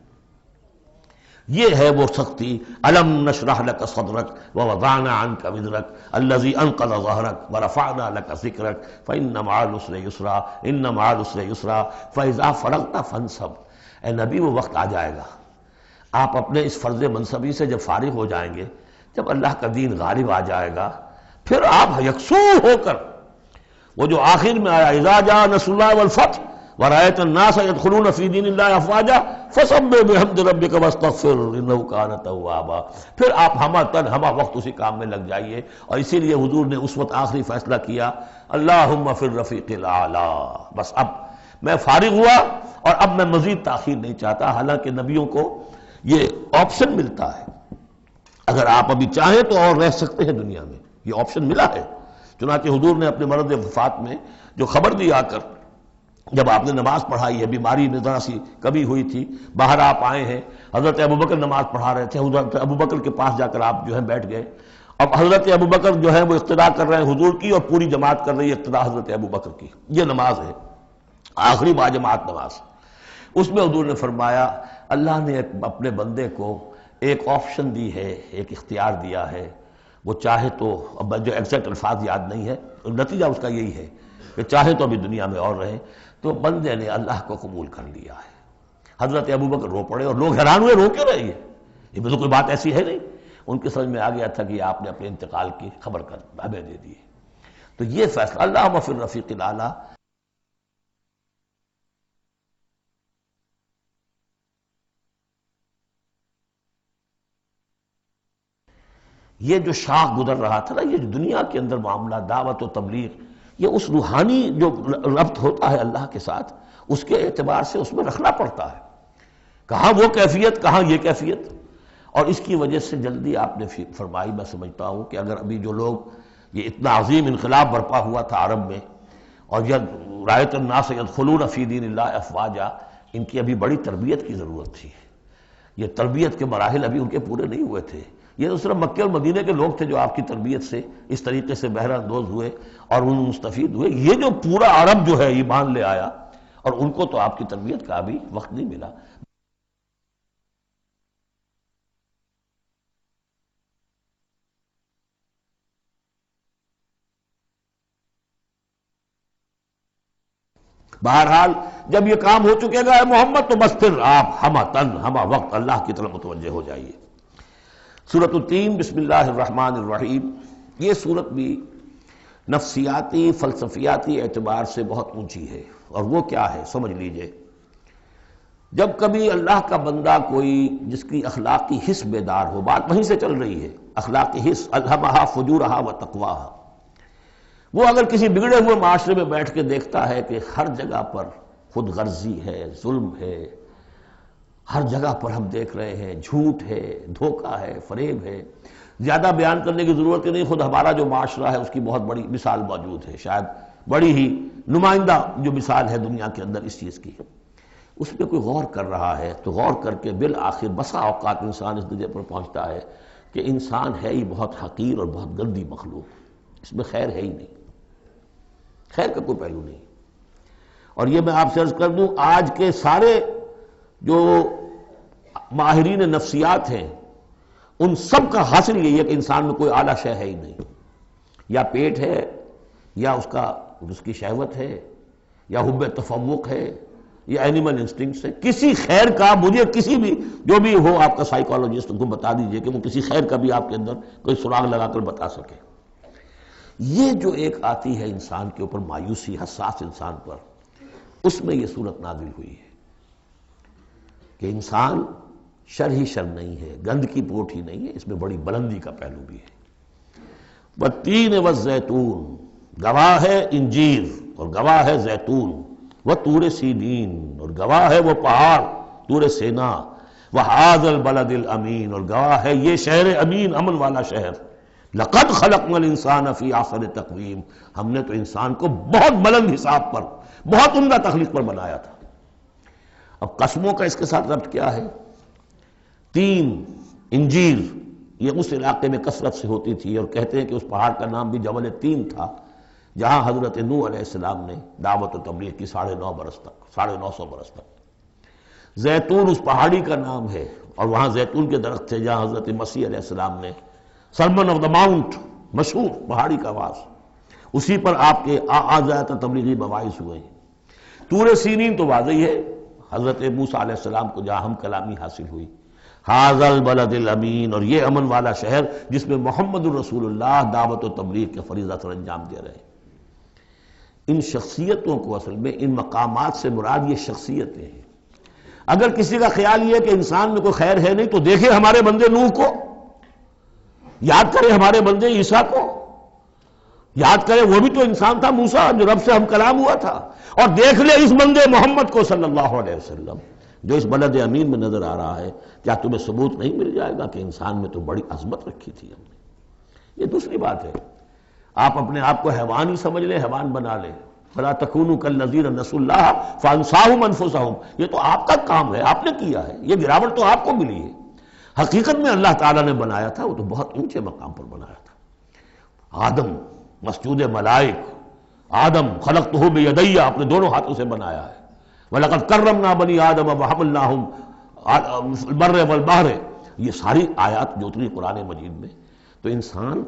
یہ ہے وہ سختی۔ الم نشرح لک صدرک ووضعنا عنک وزرک الذی انقض ظہرک ورفعنا لک ذکرک فإن مع العسر یسرا ان مع العسر یسرا فإذا فرغت فانصب۔ اے نبی وہ وقت آ جائے گا، آپ اپنے اس فرض منصبی سے جب فارغ ہو جائیں گے، جب اللہ کا دین غالب آ جائے گا، پھر آپ یکسو ہو کر وہ جو آخر میں آیا اذا جاء نصر اللہ والفتح ورأيت الناس يدخلون في دين الله افواجا فسبح بحمد ربك واستغفر انه كان توابا، پھر آپ ہمہ وقت اسی کام میں لگ جائیے، اور اسی لیے حضور نے اس وقت آخری فیصلہ کیا اللہم فی الرفیق الاعلی، بس اب میں فارغ ہوا اور اب میں مزید تاخیر نہیں چاہتا، حالانکہ نبیوں کو یہ آپشن ملتا ہے، اگر آپ ابھی چاہیں تو اور رہ سکتے ہیں دنیا میں، یہ آپشن ملا ہے۔ چنانچہ حضور نے اپنے مرض وفات میں جو خبر دی آ کر، جب آپ نے نماز پڑھائی ہے، بیماری میں ذرا سی کمی ہوئی تھی، باہر آپ آئے ہیں، حضرت ابوبکر نماز پڑھا رہے تھے، حضرت ابوبکر کے پاس جا کر آپ جو ہے بیٹھ گئے، اب حضرت ابوبکر جو ہے وہ اقتداء کر رہے ہیں حضور کی، اور پوری جماعت کر رہی ہے اقتداء حضرت ابوبکر کی، یہ نماز ہے آخری باجماعت نماز۔ اس میں حضور نے فرمایا اللہ نے اپنے بندے کو ایک آپشن دی ہے، ایک اختیار دیا ہے، وہ چاہے تو، اب جو ایگزیکٹ الفاظ یاد نہیں ہے، نتیجہ اس کا یہی ہے کہ چاہے تو ابھی دنیا میں اور رہے، تو بندے نے اللہ کو قبول کر لیا ہے۔ حضرت ابوبکر رو پڑے اور لوگ حیران ہوئے، رو کیوں رہے ہیں، یہ تو کوئی بات ایسی ہے نہیں، ان کے سمجھ میں آ گیا تھا کہ آپ نے اپنے انتقال کی خبر کر ہمیں دے دی ہے۔ تو یہ فیصلہ اللہم فی الرفیق الاعلی، یہ جو شاخ گزر رہا تھا نا، یہ جو دنیا کے اندر معاملہ دعوت و تبلیغ، یہ اس روحانی جو ربط ہوتا ہے اللہ کے ساتھ، اس کے اعتبار سے اس میں رکھنا پڑتا ہے، کہاں وہ کیفیت کہاں یہ کیفیت، اور اس کی وجہ سے جلدی آپ نے فرمائی، میں سمجھتا ہوں کہ اگر ابھی جو لوگ، یہ اتنا عظیم انقلاب برپا ہوا تھا عرب میں، اور رأیت الناس یدخلون فی دین اللہ افواجا، ان کی ابھی بڑی تربیت کی ضرورت تھی، یہ تربیت کے مراحل ابھی ان کے پورے نہیں ہوئے تھے، یہ تو صرف مکہ اور مدینے کے لوگ تھے جو آپ کی تربیت سے اس طریقے سے بہرہ اندوز ہوئے اور ان مستفید ہوئے، یہ جو پورا عرب جو ہے ایمان لے آیا، اور ان کو تو آپ کی تربیت کا بھی وقت نہیں ملا۔ بہرحال جب یہ کام ہو چکے گا اے محمد، تو بس پھر آپ ہمہ وقت اللہ کی طرف متوجہ ہو جائیے۔ سورۃ التین بسم اللہ الرحمن الرحیم. یہ سورت بھی نفسیاتی فلسفیاتی اعتبار سے بہت اونچی ہے. اور وہ کیا ہے سمجھ لیجئے. جب کبھی اللہ کا بندہ کوئی جس کی اخلاقی حس بیدار ہو، بات وہیں سے چل رہی ہے، اخلاقی حس الہمہا فجورہا و تقواہا، وہ اگر کسی بگڑے ہوئے معاشرے میں بیٹھ کے دیکھتا ہے کہ ہر جگہ پر خود غرضی ہے، ظلم ہے، ہر جگہ پر ہم دیکھ رہے ہیں جھوٹ ہے، دھوکہ ہے، فریب ہے. زیادہ بیان کرنے کی ضرورت نہیں، خود ہمارا جو معاشرہ ہے اس کی بہت بڑی مثال موجود ہے، شاید بڑی ہی نمائندہ جو مثال ہے دنیا کے اندر اس چیز کی. اس پہ کوئی غور کر رہا ہے تو غور کر کے بالآخر بسا اوقات انسان اس درجے پر پہنچتا ہے کہ انسان ہے ہی بہت حقیر اور بہت گندی مخلوق، اس میں خیر ہے ہی نہیں، خیر کا کوئی پہلو نہیں. اور یہ میں آپ سے عرض کر دوں، آج کے سارے جو ماہرین نفسیات ہیں ان سب کا حاصل یہی ہے کہ انسان میں کوئی اعلیٰ شے ہے ہی نہیں. یا پیٹ ہے، یا اس کی شہوت ہے، یا حب تفوق ہے، یا اینیمل انسٹنکٹس ہے. کسی خیر کا مجھے کسی بھی جو بھی ہو آپ کا سائیکالوجسٹ ان کو بتا دیجئے کہ وہ کسی خیر کا بھی آپ کے اندر کوئی سراغ لگا کر بتا سکے. یہ جو ایک آتی ہے انسان کے اوپر مایوسی، حساس انسان پر، اس میں یہ صورت نازل ہوئی ہے کہ انسان شر ہی شر نہیں ہے، گند کی پوٹ ہی نہیں ہے، اس میں بڑی بلندی کا پہلو بھی ہے. والتین والزیتون، گواہ ہے انجیر اور گواہ ہے زیتون، وطور سینین اور گواہ ہے وہ پہاڑ طور سینا، وہذا البلد الامین اور گواہ ہے یہ شہر امین، امن والا شہر. لقد خلقنا الانسان فی احسن تقویم، ہم نے تو انسان کو بہت بلند حساب پر، بہت عمدہ تخلیق پر بنایا تھا. اب قسموں کا اس کے ساتھ ربط کیا ہے؟ تین، انجیر، یہ اس علاقے میں کثرت سے ہوتی تھی اور کہتے ہیں کہ اس پہاڑ کا نام بھی جبل تین تھا جہاں حضرت نوح علیہ السلام نے دعوت و تبلیغ کی 950 برس تک، 950 برس تک. زیتون اس پہاڑی کا نام ہے اور وہاں زیتون کے درخت تھے جہاں حضرت مسیح علیہ السلام نے سرمن آف دا ماؤنٹ، مشہور پہاڑی کا آواز، اسی پر آپ کے آزاد تبلیغی مباعث ہوئے ہیں. طور سینین تو واضح ہے حضرت موسیٰ علیہ السلام کو جہاں ہم کلامی حاصل ہوئی. ھذا البلد الامین اور یہ امن والا شہر جس میں محمد الرسول اللہ دعوت و تبلیغ کے فریضہ سر انجام دے رہے ہیں. ان شخصیتوں کو اصل میں ان مقامات سے مراد یہ شخصیتیں ہیں. اگر کسی کا خیال یہ ہے کہ انسان میں کوئی خیر ہے نہیں تو دیکھیں ہمارے بندے نوح کو، یاد کریں ہمارے بندے عیسیٰ کو، یاد کریں وہ بھی تو انسان تھا، موسیٰ جو رب سے ہم کلام ہوا تھا. اور دیکھ لیں اس بندے محمد کو صلی اللہ علیہ وسلم جو اس بلد امین میں نظر آ رہا ہے. کیا تمہیں ثبوت نہیں مل جائے گا کہ انسان میں تو بڑی عظمت رکھی تھی ہم نے؟ یہ دوسری بات ہے. آپ اپنے آپ کو حیوان ہی سمجھ لیں، حیوان بنا لیں. فلا تکونوا کالذین نسوا اللہ فانساہم انفسہم، یہ تو آپ کا کام ہے، آپ نے کیا ہے، یہ گراوٹ تو آپ کو ملی ہے. حقیقت میں اللہ تعالیٰ نے بنایا تھا وہ تو بہت اونچے مقام پر بنایا تھا. آدم مسجود ملائک، آدم خلقتہ بیدی، اپنے دونوں ہاتھوں سے بنایا ہے. وَلَقَدْ كَرَّمْنَا بَنِي آدَمَ وَحَمَلْنَاهُمْ الْبَرَّ وَالْبَحْرَ، یہ ساری آیات جو اتری قرآن مجید میں. تو انسان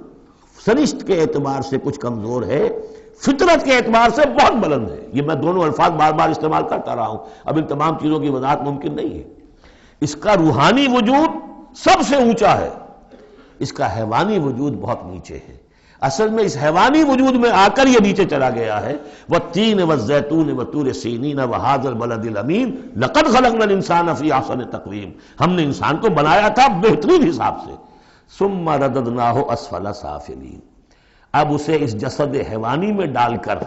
سرشت کے اعتبار سے کچھ کمزور ہے، فطرت کے اعتبار سے بہت بلند ہے. یہ میں دونوں الفاظ بار بار استعمال کرتا رہا ہوں، اب ان تمام چیزوں کی وضاحت ممکن نہیں ہے. اس کا روحانی وجود سب سے اونچا ہے، اس کا حیوانی وجود بہت نیچے ہے. اصل میں اس حیوانی وجود میں آ کر یہ نیچے چلا گیا ہے. وَالتِّينِ وَالزَّيْتُونِ وَطُورِ سِينِينَ وَهَذَا الْبَلَدِ الْأَمِينِ لَقَدْ خَلَقْنَا الْإِنسَانَ فِي أَحْسَنِ تَقْوِيمٍ، ہم نے انسان کو بنایا تھا بہترین حساب سے. ثُمَّ رَدَدْنَاهُ أَسْفَلَ سَافِلِينَ، اب اسے اس جسد حیوانی میں ڈال کر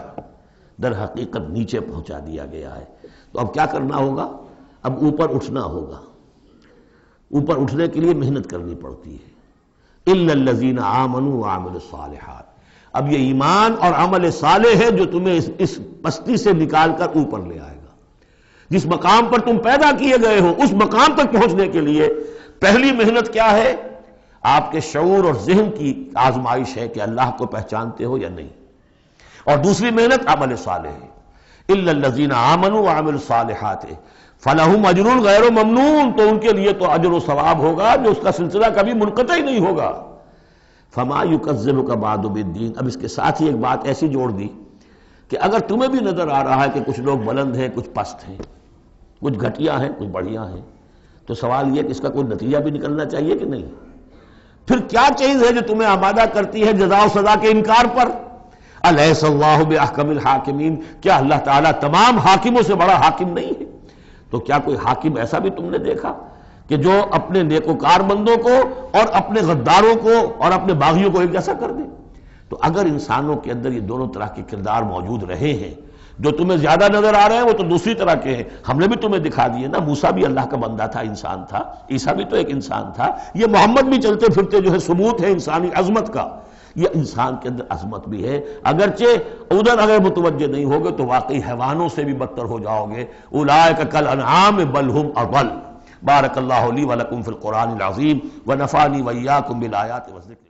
در حقیقت نیچے پہنچا دیا گیا ہے. تو اب کیا کرنا ہوگا؟ اب اوپر اٹھنا ہوگا. اوپر اٹھنے کے لیے محنت کرنی پڑتی ہے. إِلَّا الَّذِينَ آمَنُوا وَعَمِلُوا الصَّالِحَاتِ، اب یہ ایمان اور عمل صالح ہے جو تمہیں اس پستی سے نکال کر اوپر لے آئے گا. جس مقام پر تم پیدا کیے گئے ہو اس مقام تک پہنچنے کے لیے پہلی محنت کیا ہے؟ آپ کے شعور اور ذہن کی آزمائش ہے کہ اللہ کو پہچانتے ہو یا نہیں. اور دوسری محنت عمل صالح ہے. إِلَّا الَّذِينَ آمَنُوا وَعَمِلُوا الصَّالِحَاتِ فَلَهُمْ أَجْرٌ غَيْرُ مَمْنُونٍ، تو ان کے لیے تو اجر و ثواب ہوگا جو اس کا سلسلہ کبھی منقطع ہی نہیں ہوگا. فَمَا يُكَذِّبُكَ بَعْدُ بِالدِّينِ، اب اس کے ساتھ ہی ایک بات ایسی جوڑ دی کہ اگر تمہیں بھی نظر آ رہا ہے کہ کچھ لوگ بلند ہیں، کچھ پست ہیں، کچھ گھٹیا ہیں، کچھ بڑھیا ہیں، تو سوال یہ کہ اس کا کوئی نتیجہ بھی نکلنا چاہیے کہ نہیں. پھر کیا چیز ہے جو تمہیں آمادہ کرتی ہے جزا و سزا کے انکار پر؟ الیس اللہ باحکم الحاکمین، کیا اللہ تعالیٰ تمام حاکموں سے بڑا حاکم نہیں ہے؟ تو کیا کوئی حاکم ایسا بھی تم نے دیکھا کہ جو اپنے نیکوکار بندوں کو اور اپنے غداروں کو اور اپنے باغیوں کو ایک جیسا کر دے؟ تو اگر انسانوں کے اندر یہ دونوں طرح کے کردار موجود رہے ہیں، جو تمہیں زیادہ نظر آ رہے ہیں وہ تو دوسری طرح کے ہیں، ہم نے بھی تمہیں دکھا دیے نا، موسیٰ بھی اللہ کا بندہ تھا، انسان تھا، عیسیٰ بھی تو ایک انسان تھا، یہ محمد بھی چلتے پھرتے جو ہے ثبوت ہے انسانی عظمت کا، یہ انسان کے اندر عظمت بھی ہے، اگرچہ ادھر اگر متوجہ نہیں ہوگے تو واقعی حیوانوں سے بھی بدتر ہو جاؤ گے، اولئک کالانعام بل ہم اضل۔ بارک اللہ لی ولکم فی القرآن العظیم ونفعنی وإیاکم بالآیات والذکر۔